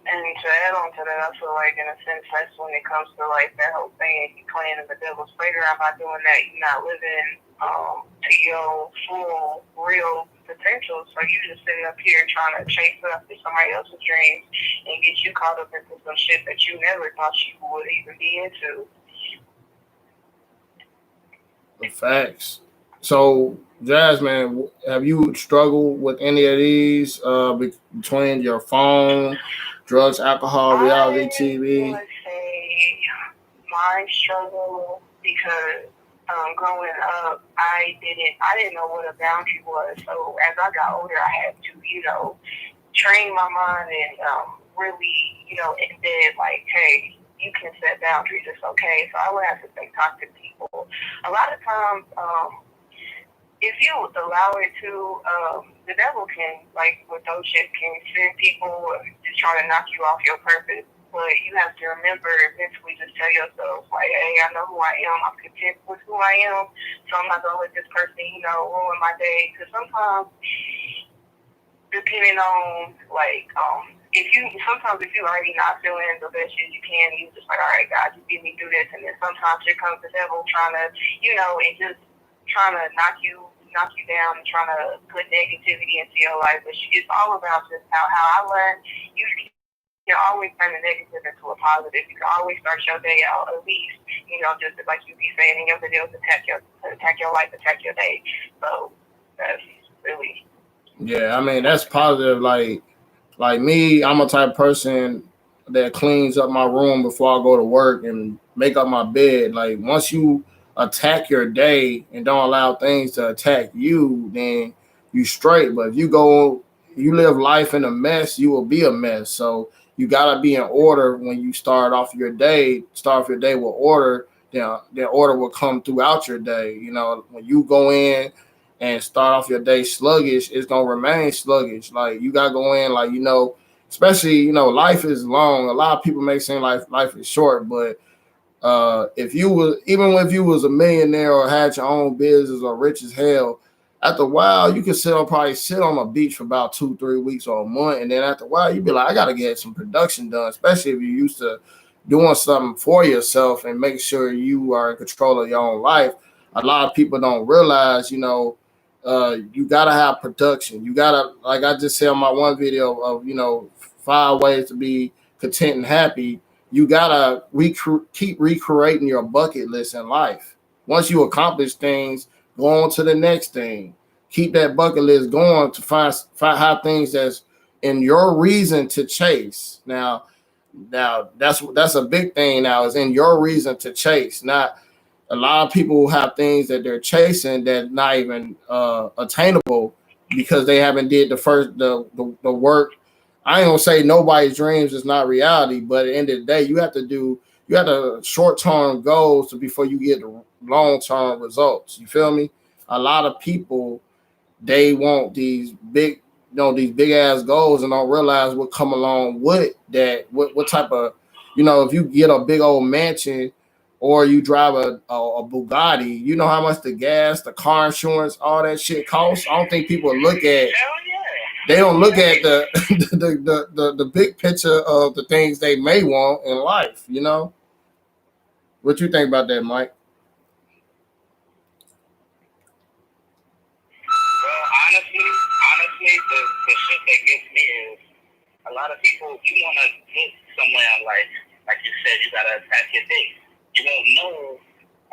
And to add on to that, I feel like in a sense that's when it comes to like that whole thing, if you're playing in the devil's playground by doing that, you're not living to your full real potential. So you just sitting up here trying to chase after somebody else's dreams and get you caught up into some shit that you never thought you would even be into. The facts. So, Jasmine, have you struggled with any of these between your phone, drugs, alcohol, reality TV? I would say my struggle because growing up, I didn't know what a boundary was. So as I got older, I had to, train my mind and really, embed like, hey, you can set boundaries. It's okay. So I would have to say talk to people. A lot of times, if you allow it to, the devil can, like with those shit, can send people just trying to knock you off your purpose. But you have to remember, eventually just tell yourself, like, hey, I know who I am. I'm content with who I am. So I'm not going to let this person, ruin my day. Because sometimes, depending on, like, if you already not feeling the best you can, you just like, all right, God, you get me through this. And then sometimes here comes the devil trying to, and just trying to knock you down and trying to put negativity into your life. But it's all about just how I learned you can always turn the negative into a positive. You can always start your day out at least, just like you be saying in your videos, attack your life, attack your day. So that's really. Yeah, I mean that's positive. Like me, I'm a type of person that cleans up my room before I go to work and make up my bed. Like once you attack your day and don't allow things to attack you, then you straight. But if you live life in a mess, you will be a mess. So you gotta be in order when you start off your day. Start off your day with order. Then order will come throughout your day. When you go in and start off your day sluggish, it's gonna remain sluggish. Like you gotta go in, like especially life is long. A lot of people may say life is short, but if you was a millionaire or had your own business or rich as hell, after a while you could probably sit on a beach for about 2-3 weeks or a month, and then after a while you'd be like, I gotta get some production done, especially if you're used to doing something for yourself and make sure you are in control of your own life. A lot of people don't realize, you gotta have production. You gotta, like I just said on my one video of 5 ways to be content and happy. You gotta keep recreating your bucket list in life. Once you accomplish things, go on to the next thing. Keep that bucket list going to find how things that's in your reason to chase. Now that's a big thing. Now is in your reason to chase. Not a lot of people have things that they're chasing that not even attainable because they haven't did the work. I ain't gonna say nobody's dreams is not reality, but at the end of the day, you have to short-term goals before you get the long-term results. You feel me? A lot of people, they want these big ass goals and don't realize what come along with that. What type of, if you get a big old mansion or you drive a Bugatti, you know how much the gas, the car insurance, all that shit costs. I don't think people look at. They don't look at the big picture of the things they may want in life, What you think about that, Mike? Well, honestly, the shit that gets me is a lot of people, you want to get somewhere in life, like you said, you got to attack your day. You won't know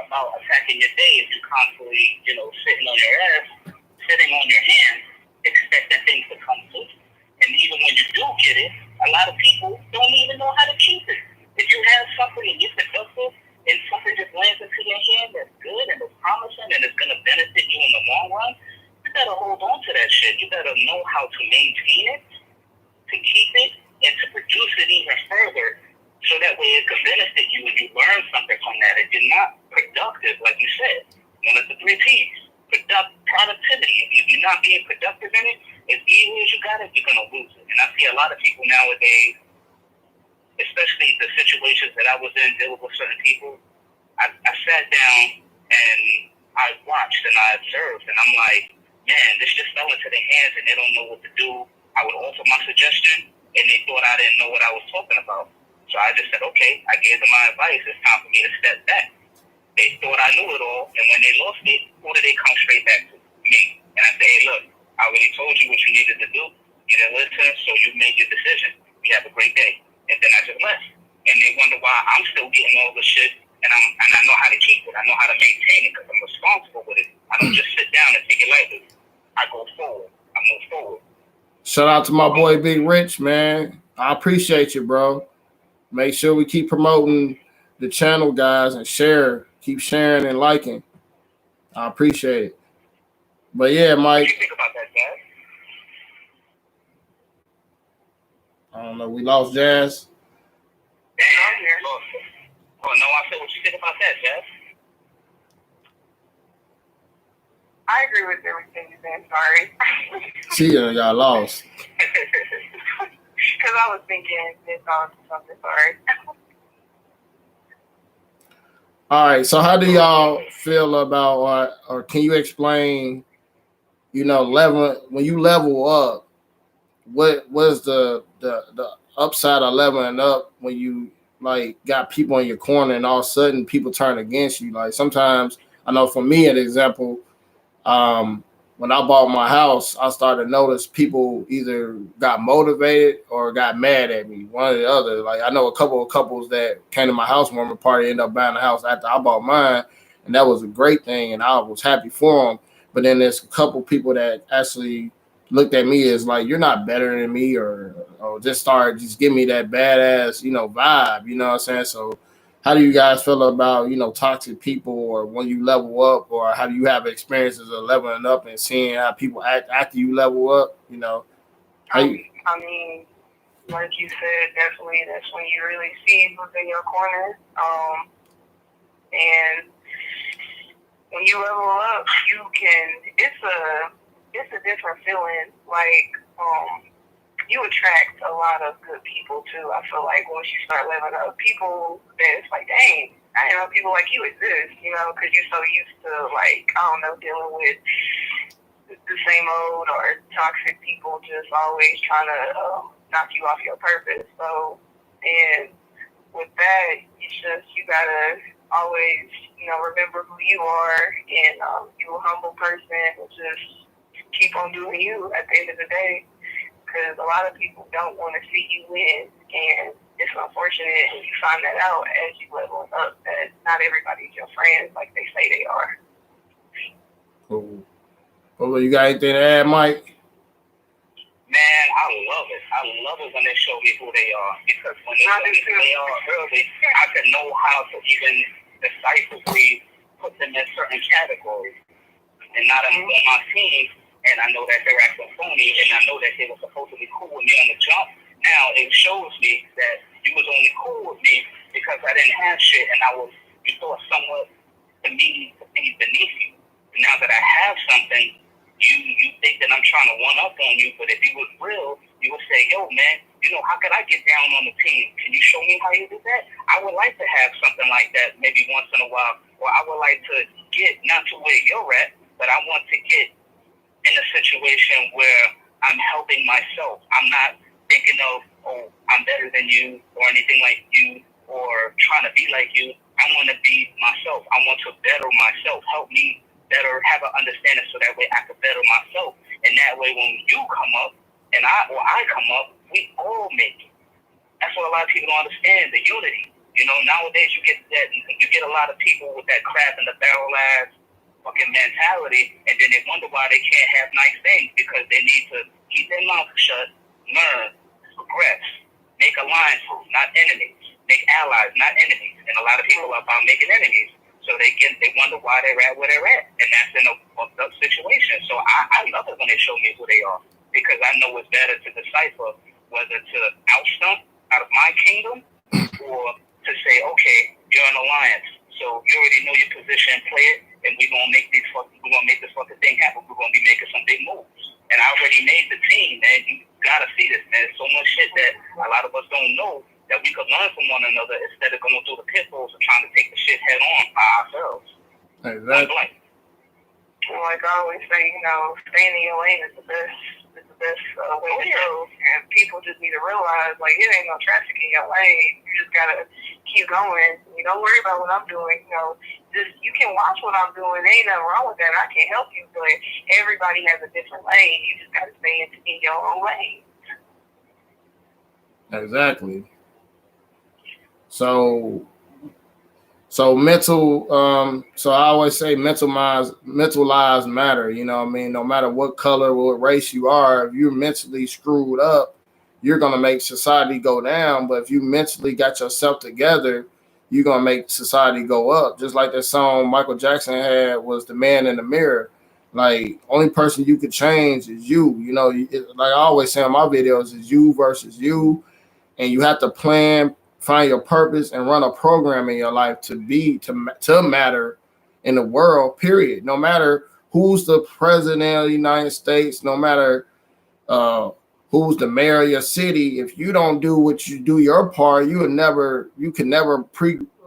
about attacking your day if you're constantly, sitting on your ass, sitting on your hands, expecting things to come to you. And even when you do get it, a lot of people don't even know how to keep it. If you have something how to maintain it, to keep it, and to produce it even further, so that way it can benefit you and you learn something from that. If you're not productive, like you said, one of the 3 P's, productivity. If you're not being productive in it, as easy as you got it, you're gonna lose it. And I see a lot of people nowadays, especially the situations that I was in dealing with certain people, I sat down and I watched and I observed, and I'm like, man, this just fell into their hands and they don't know what to do. I would offer my suggestion, and they thought I didn't know what I was talking about. So I just said, okay, I gave them my advice. It's time for me to step back. They thought I knew it all, and when they lost it, who did they come straight back to? Me. And I said, hey, look, I already told you what you needed to do. You didn't listen, so you made your decision. You have a great day. And then I just left. And they wonder why I'm still getting all the shit, and I know how to keep it. I know how to maintain it because I'm responsible with it. I don't just sit down and take it lightly. I go forward. I move forward. Shout out to my boy Big Rich, man. I appreciate you, bro. Make sure we keep promoting the channel, guys, and share. Keep sharing and liking. I appreciate it. But yeah, Mike. What do you think about that, Jazz? I don't know. We lost Jazz. Damn, lost it. Oh, no, I said, what you think about that, Jazz? I agree with everything you said. Sorry. See ya, y'all lost. Because I was thinking this on something. Sorry. All right. So how do y'all feel about, or can you explain, when you level up, what's the upside of leveling up when you like got people in your corner and all of a sudden people turn against you? Like sometimes I know for me, an example, when I bought my house, I started to notice people either got motivated or got mad at me, one or the other. Like I know a couple of couples that came to my housewarming party ended up buying the house after I bought mine, and that was a great thing, and I was happy for them. But then there's a couple people that actually looked at me as like, you're not better than me, or just give me that badass, vibe, you know what I'm saying? So how do you guys feel about, toxic people, or when you level up, or how do you have experiences of leveling up and seeing how people act after you level up, I mean, like you said, definitely that's when you really see who's in your corner. And when you level up, it's a different feeling. Like, you attract a lot of good people too. I feel like once you start leveling up, people that it's like, dang, I didn't know people like you exist, because you're so used to, like, I don't know, dealing with the same old or toxic people just always trying to knock you off your purpose. So, and with that, you gotta always, remember who you are, and you're a humble person, and just keep on doing you at the end of the day. Because a lot of people don't want to see you win, and it's unfortunate when you find that out as you level up that not everybody's your friend like they say they are. Cool. Well, you got anything to add, Mike? Man, I love it. I love it when they show me who they are, because when they show me who they are early, I can know how to even decisively put them in certain categories. And now that I'm on my team, and I know that they're acting phony, and I know that they were supposed to be cool with me on the jump. Now it shows me that you was only cool with me because I didn't have shit, and you thought somewhat to me to be beneath you. And now that I have something, you think that I'm trying to one up on you, but if you was real, you would say, yo, man, how could I get down on the team? Can you show me how you do that? I would like to have something like that maybe once in a while, or I would like to get, not to where you're at, but I want to get in a situation where I'm helping myself. I'm not thinking of, oh, I'm better than you or anything like you or trying to be like you. I want to be myself. I want to better myself. Help me better have an understanding so that way I can better myself. And that way when you come up and I come up, we all make it. That's what a lot of people don't understand, the unity. Nowadays you get a lot of people with that crab in the barrel ass fucking mentality, and then they wonder why they can't have nice things, because they need to keep their mouth shut, learn, progress, make alliances, not enemies, make allies, not enemies. And a lot of people are about making enemies, so they wonder why they're at where they're at, and that's in a fucked up situation. So I love it when they show me who they are, because I know it's better to decipher whether to oust them out of my kingdom or to say, okay, you're an alliance, so you already know your position, play it, and we're gonna make this fucking thing happen. We're gonna be making some big moves. And I already made the team, man. You gotta see this, man. So much shit that a lot of us don't know that we could learn from one another instead of going through the pitfalls of trying to take the shit head on by ourselves. Exactly. Like I always say, staying in your lane is the best. It's the best way to go. And people just need to realize, like, it ain't no traffic in your lane. You just gotta keep going. You don't worry about what I'm doing. Just you can watch what I'm doing. There ain't nothing wrong with that. I can help you, but everybody has a different lane. You just gotta stay in your own lane. Exactly. So mental, so I always say mental lives matter, you know what I mean? No matter what color or what race you are, if you're mentally screwed up, you're gonna make society go down. But if you mentally got yourself together, you're gonna make society go up. Just like that song Michael Jackson had was The Man in the Mirror. Like, only person you could change is you. Like I always say in my videos, is you versus you. And you have to plan, find your purpose, and run a program in your life to matter in the world, period. No matter who's the president of the United States, no matter who's the mayor of your city, if you don't do your part, you can never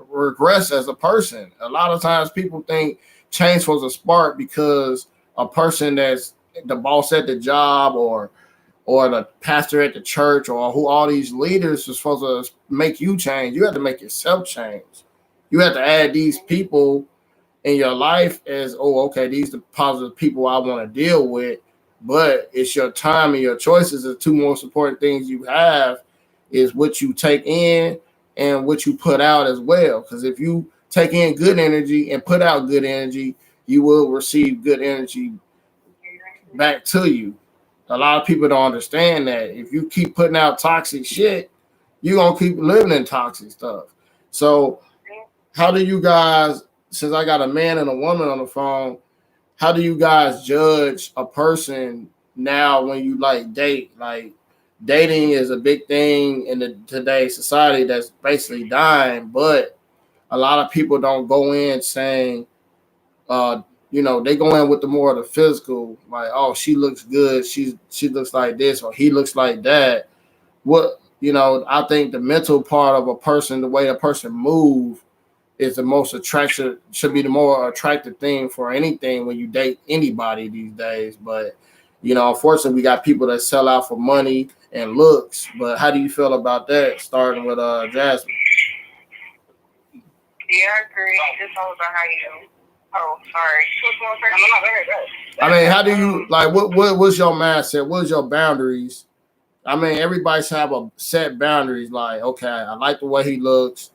regress as a person. A lot of times people think change was a spark because a person that's the boss at the job or the pastor at the church or who all these leaders are supposed to make you change. You have to make yourself change. You have to add these people in your life as, these are the positive people I want to deal with. But it's your time and your choices. The two most important things you have is what you take in and what you put out as well. Because if you take in good energy and put out good energy, you will receive good energy back to you. A lot of people don't understand that. If you keep putting out toxic shit, you're going to keep living in toxic stuff. So how do you guys, since I got a man and a woman on the phone, how do you guys judge a person now when you date? Like, dating is a big thing in today's society that's basically dying, but a lot of people don't go in saying, they go in with the more of the physical, like, oh, she looks good, she looks like this, or he looks like that. I think the mental part of a person, the way a person moves, is the most attractive, should be the more attractive thing for anything when you date anybody these days. But, unfortunately, we got people that sell out for money and looks. But how do you feel about that, starting with Jasmine? Yeah, I agree. It's all about how you... Oh, sorry. No, I mean, how do you, like, what's your mindset? What's your boundaries? I mean, everybody should have a set boundaries. Like, okay, I like the way he looks.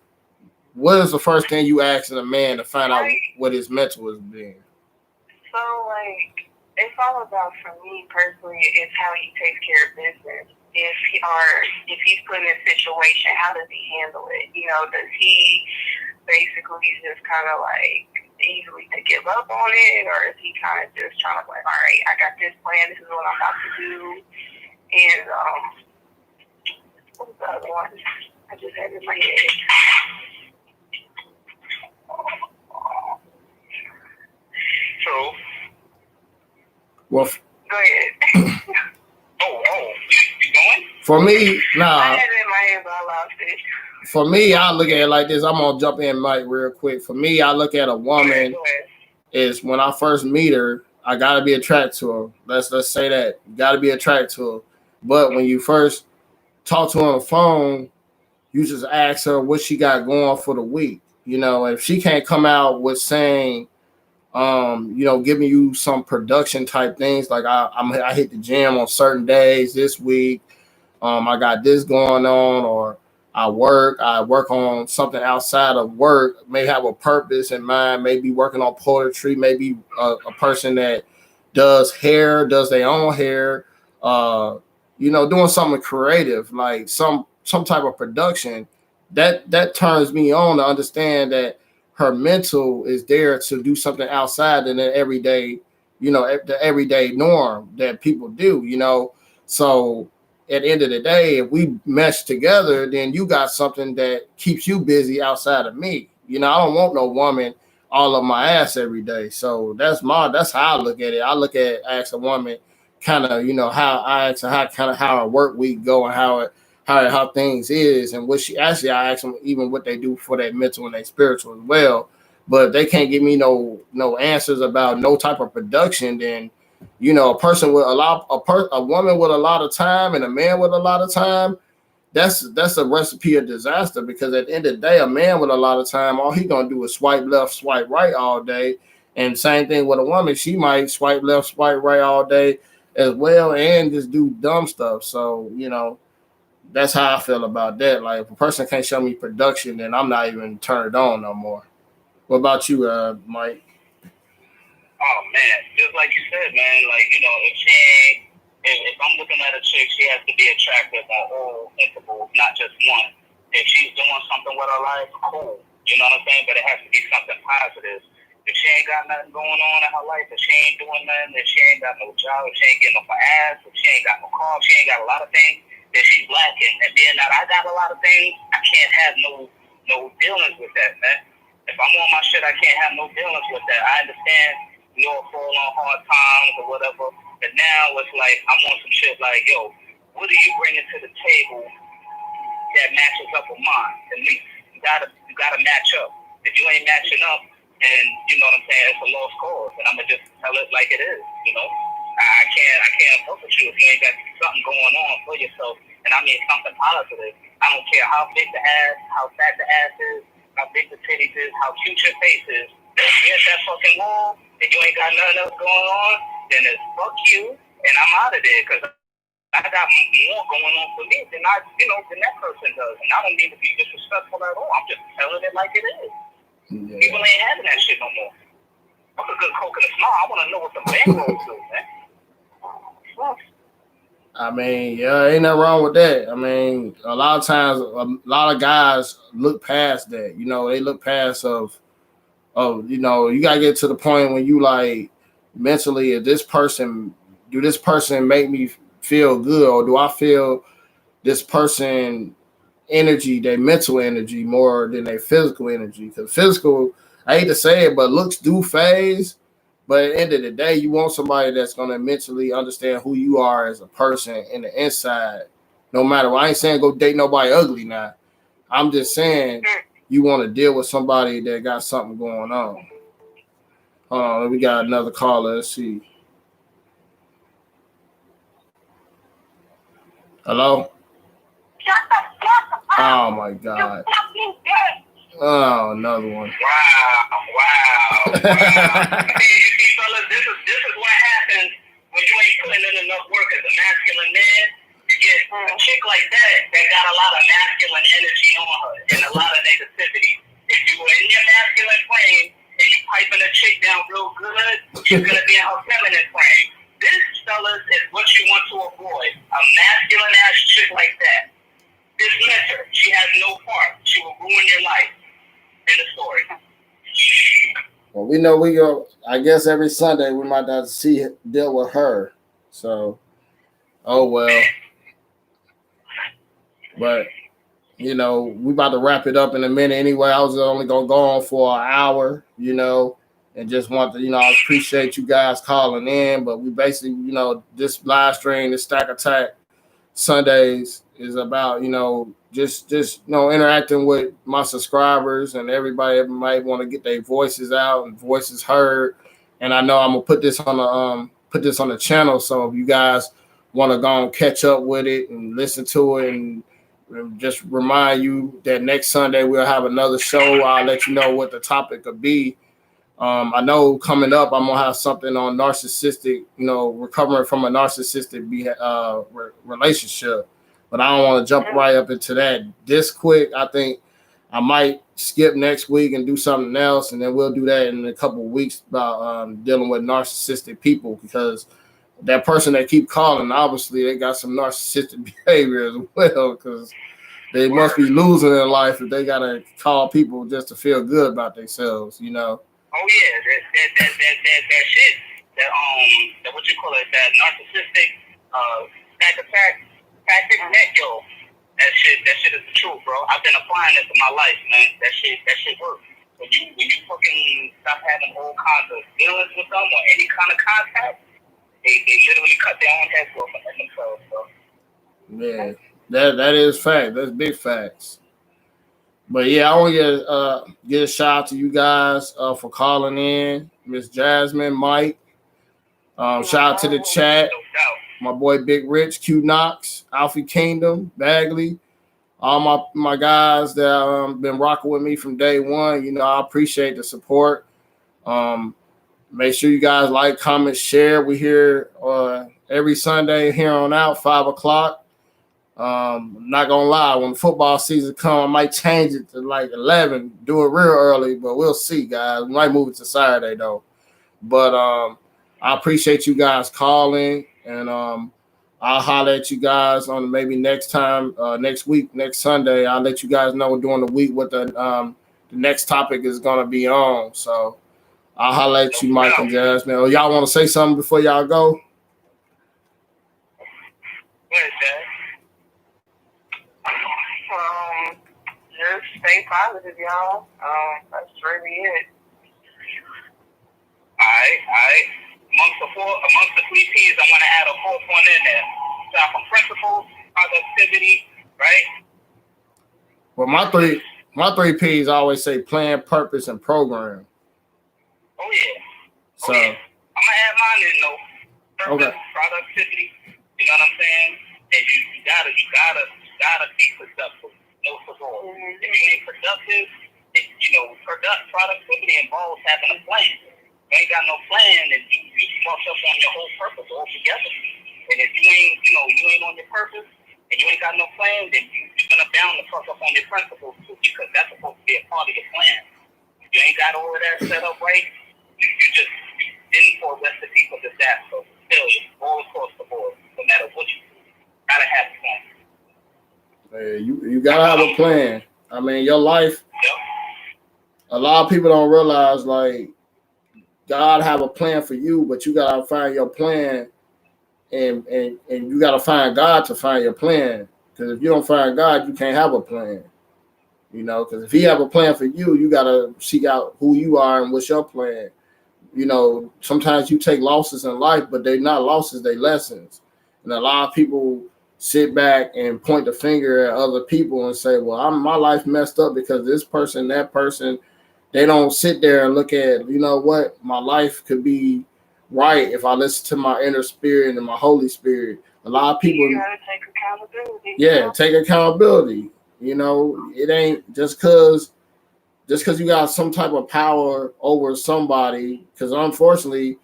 What is the first thing you ask a man to find out what his mental is being? So, it's all about, for me personally, it's how he takes care of business. If he's put in a situation, how does he handle it? Does he basically just kind of easily to give up on it, or is he kind of just trying to all right, I got this plan, this is what I'm about to do, and what was the other one I just had in my head? True. Well, go ahead. You going? For me, nah. I had it in my head, but I lost it. For me, I look at it like this. I'm gonna jump in, Mike, real quick. For me, I look at a woman is when I first meet her, I gotta be attracted to her. Let's say that. You gotta be attracted to her. But when you first talk to her on the phone, you just ask her what she got going for the week. If she can't come out with saying, giving you some production type things, like I hit the gym on certain days this week. I got this going on, or I work on something outside of work, may have a purpose in mind, maybe working on poetry, maybe a person that does their own hair, doing something creative, like some type of production, that turns me on to understand that her mental is there to do something outside than the everyday, the everyday norm that people do. So at the end of the day, if we mesh together, then you got something that keeps you busy outside of me. You know, I don't want no woman all of my ass every day. So that's how I look at it. I ask a woman kind of, you know, how I ask her how her work week go and how things is, and what she actually, I ask them even what they do for their mental and their spiritual as well. But they can't give me no answers about no type of production. Then, you know, a woman with a lot of time and a man with a lot of time, that's a recipe of disaster, because at the end of the day, a man with a lot of time, all he gonna do is swipe left, swipe right all day. And same thing with a woman, she might swipe left, swipe right all day as well, and just do dumb stuff. So, you know, that's how I feel about that. Like, if a person can't show me production, then I'm not even turned on no more. What about you, Mike? Oh man, just like you said, man. Like, you know, if I'm looking at a chick, she has to be attractive on all intervals, not just one. If she's doing something with her life, cool. You know what I'm saying? But it has to be something positive. If she ain't got nothing going on in her life, if she ain't doing nothing, if she ain't got no job, if she ain't getting off her ass, if she ain't got no car, if she ain't got a lot of things, then she's lacking. And being that I got a lot of things, I can't have no dealings with that, man. If I'm on my shit, I can't have no dealings with that. I understand we all fall on hard times or whatever, but now it's like I'm on some shit like, yo, what are you bringing to the table that matches up with mine? At least you gotta match up. If you ain't matching up, and you know what I'm saying, it's a lost cause, and I'ma just tell it like it is. You know, I can't fuck with you if you ain't got something going on for yourself, and I mean something positive. I don't care how big the ass, how fat the ass is, how big the titties is, how cute your face is. If you hit that fucking wall and you ain't got nothing else going on, then it's fuck you, and I'm out of there, because I got more going on for me than than that person does. And I don't mean to be disrespectful at all. I'm just telling it like it is. Yeah. People ain't having that shit no more. Fuck a good coke and a smile. I want to know what the bankrolls do, man. I mean, yeah, ain't nothing wrong with that. I mean, a lot of times, a lot of guys look past that. You know, they look past of you know, you gotta get to the point when you like mentally, do this person make me feel good, or do I feel this person energy, their mental energy more than their physical energy? Because physical, I hate to say it, but looks do phase. But at the end of the day, you want somebody that's gonna mentally understand who you are as a person in the inside. No matter what, I ain't saying go date nobody ugly now. I'm just saying you want to deal with somebody that got something going on. We got another caller. Let's see. Hello? Oh my God. Oh, another one. Wow. You see, fellas, this is what happens when you ain't putting in enough work as a masculine man. You get a chick like that got a lot of masculine energy on her and a lot of negativity. If you were in your masculine frame and you piping a chick down real good, she's gonna be in her feminine frame. This, fellas, is what you want to avoid. A masculine ass chick like that. Dismiss her. She has no part. She will ruin your life. In the story. Well, we know we go. I guess every Sunday we might have to deal with her. So, oh well. But you know, we about to wrap it up in a minute anyway. I was only gonna go on for an hour, you know, and just want to, you know, I appreciate you guys calling in. But we basically, you know, this live stream, this Stack Attack Sundays is about, you know, just you know, interacting with my subscribers and everybody that might want to get their voices out and voices heard. And I know I'm gonna put this on the channel, so if you guys want to go and catch up with it and listen to it, and just remind you that next Sunday we'll have another show. I'll let you know what the topic could be. I know coming up I'm gonna have something on narcissistic, you know, recovering from a narcissistic relationship. But I don't want to jump right up into that this quick. I think I might skip next week and do something else, and then we'll do that in a couple of weeks about dealing with narcissistic people, because that person that keep calling, obviously they got some narcissistic behavior as well, because they must be losing in life if they gotta call people just to feel good about themselves, you know. Oh yeah, that shit, that what you call it, that narcissistic back attack tactic, man, yo, that shit is the truth, bro. I've been applying this in my life, man. That shit works. When you fucking stop having all kinds of dealings with them or any kind of contact, they literally cut their own heads off and themselves, bro. Yeah, that is fact. That's big facts. But yeah, I want to get a shout out to you guys for calling in, Miss Jasmine, Mike. Shout out to the chat, my boy Big Rich, Q Knox, Alfie Kingdom, Bagley, all my guys that been rocking with me from day one. You know, I appreciate the support. Make sure you guys like, comment, share. We here every Sunday here on out, 5 o'clock. I'm not gonna lie, when football season comes, I might change it to like 11, do it real early, but we'll see, guys. We might move it to Saturday though. But I appreciate you guys calling, and I'll holler at you guys on maybe next time, next week, next Sunday. I'll let you guys know during the week what the next topic is gonna be on. So I'll holler at you, Mike and Jasmine. Oh, y'all want to say something before y'all go? Just stay positive, y'all. That's really it. Alright. Amongst the 3 P's, I want to add a 4th one in there. Start from principles, productivity, right? Well, my three P's I always say plan, purpose, and program. Oh yeah. So I'm gonna add mine in though. Purpose, okay. Productivity. You know what I'm saying? And you gotta be successful. No support. If you ain't productive, productivity involves having a plan. You ain't got no plan, and you fucked up on your whole purpose altogether. And if you ain't on your purpose, and you ain't got no plan, then you're gonna bound to fuck up on your principles too, because that's supposed to be a part of your plan. If you ain't got all of that set up right, you in for a recipe for disaster, failure, all across the board, no matter what you do. Gotta have a plan. You gotta have a plan. I mean, your life. Yep. A lot of people don't realize, like, God have a plan for you, but you gotta find your plan, and you gotta find God to find your plan. Because if you don't find God, you can't have a plan. You know, because if He have a plan for you, you gotta seek out who you are and what's your plan. You know, sometimes you take losses in life, but they're not losses, they're lessons. And a lot of people sit back and point the finger at other people and say, well, my life messed up because this person, that person. They don't sit there and look at, you know what, my life could be right if I listen to my inner spirit and my Holy Spirit. A lot of people. You gotta take accountability. Yeah, take accountability. You know, it ain't just because you got some type of power over somebody, because unfortunately,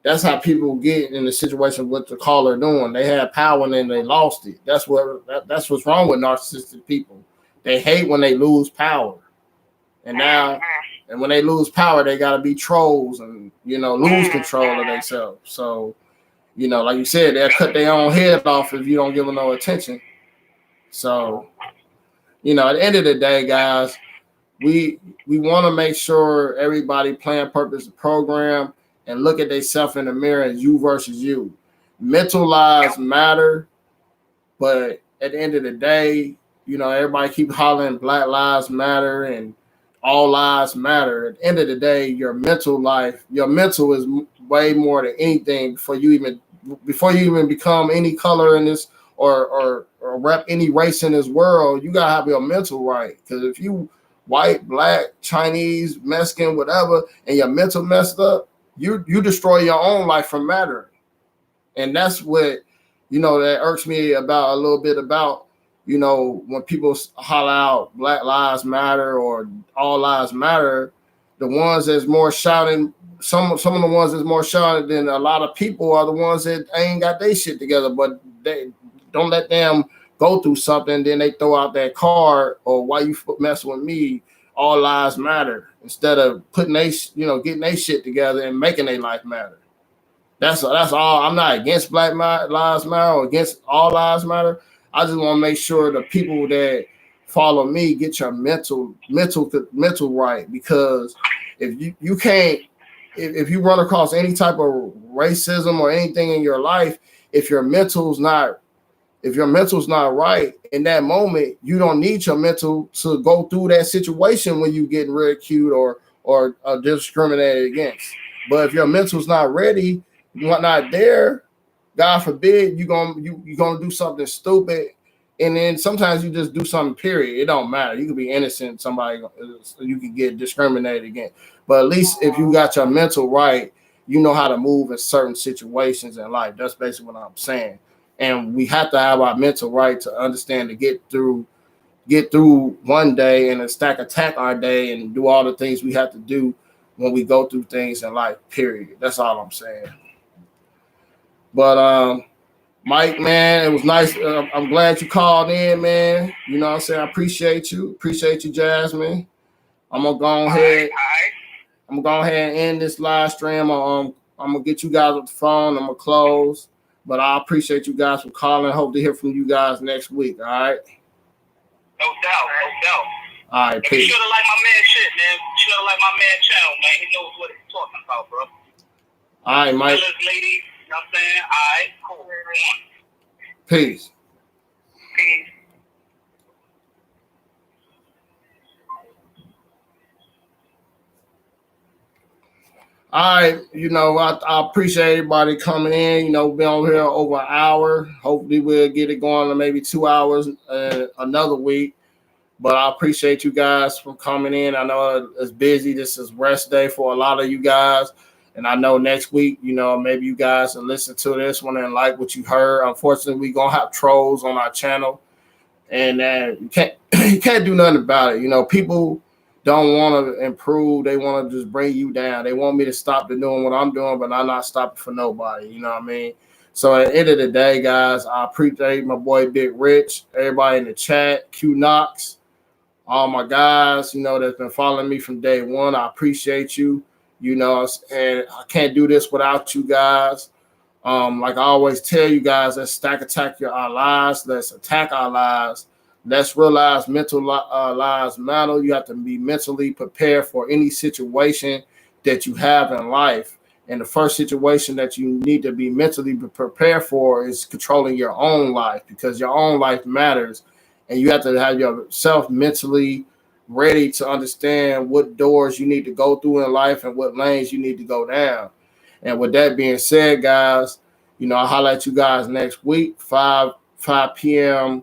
that's how people get in the situation what the caller doing. They had power and then they lost it. That's what's wrong with narcissistic people. They hate when they lose power. And now, and when they lose power, they got to be trolls and, you know, lose control of themselves. So, you know, like you said, they'll cut their own head off if you don't give them no attention. So, you know, at the end of the day, guys, we want to make sure everybody plan, purpose, program, and look at themselves in the mirror as you versus you. Mental lives matter, but at the end of the day, you know, everybody keep hollering Black Lives Matter and all lives matter. At the end of the day, your mental life, your mental is way more than anything before you even become any color in this or rep any race in this world. You gotta have your mental right. Because if you white, black, Chinese, Mexican, whatever, and your mental messed up, you destroy your own life from mattering. And that's what, you know, that irks me a little bit about, you know, when people holler out Black Lives Matter or All Lives Matter, the ones that's more shouting, some of the ones that's more shouting than a lot of people are the ones that ain't got their shit together, but they don't let them go through something, then they throw out that card, or why you messing with me, All Lives Matter, instead of putting getting their shit together and making their life matter. That's all. I'm not against Black Lives Matter or against All Lives Matter. I just want to make sure the people that follow me get your mental right, because if you can't, if you run across any type of racism or anything in your life, if your mental's not if your mental's not right in that moment, you don't need your mental to go through that situation when you getting ridiculed or discriminated against. But if your mental's not ready, you're not there, God forbid, you're gonna do something stupid, and then sometimes you just do something. Period. It don't matter. You could be innocent. Somebody you can get discriminated against. But at least if you got your mental right, you know how to move in certain situations in life. That's basically what I'm saying. And we have to have our mental right to understand to get through one day and attack our day and do all the things we have to do when we go through things in life. Period. That's all I'm saying. But Mike, man, it was nice. I'm glad you called in, man. You know what I'm saying? I appreciate you. Appreciate you, Jasmine. I'm gonna go ahead. I'm gonna go ahead and end this live stream. I'm gonna get you guys on the phone. I'm gonna close. But I appreciate you guys for calling. Hope to hear from you guys next week. All right. No doubt. All right, Be peace. sure to like my man shit, man. Be sure to like my man channel, man. He knows what he's talking about, bro. All right, Mike. Fellas, ladies, you know what I'm saying? All right, cool. Peace. Peace. All right, you know, I appreciate everybody coming in. You know, been on here over an hour. Hopefully, we'll get it going in maybe 2 hours another week. But I appreciate you guys for coming in. I know it's busy. This is rest day for a lot of you guys. And I know next week, you know, maybe you guys will listen to this one and like what you heard. Unfortunately, we're going to have trolls on our channel. And you can't do nothing about it. You know, people don't want to improve. They want to just bring you down. They want me to stop doing what I'm doing, but I'm not stopping for nobody. You know what I mean? So at the end of the day, guys, I appreciate my boy Big Rich, everybody in the chat, Q Knox, all my guys, you know, that's been following me from day one. I appreciate you, you know, and I can't do this without you guys. Like I always tell you guys, let's attack our lives. Let's attack our lives. Let's realize mental lives matter. You have to be mentally prepared for any situation that you have in life. And the first situation that you need to be mentally prepared for is controlling your own life, because your own life matters. And you have to have yourself mentally ready to understand what doors you need to go through in life and what lanes you need to go down. And with that being said, guys, you know, I'll highlight you guys next week, 5 p.m.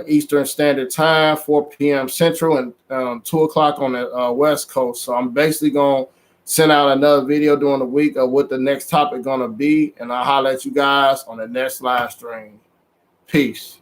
Eastern Standard Time, 4 p.m. Central, and 2 o'clock on the West Coast. So I'm basically going to send out another video during the week of what the next topic is going to be, and I'll highlight you guys on the next live stream. Peace.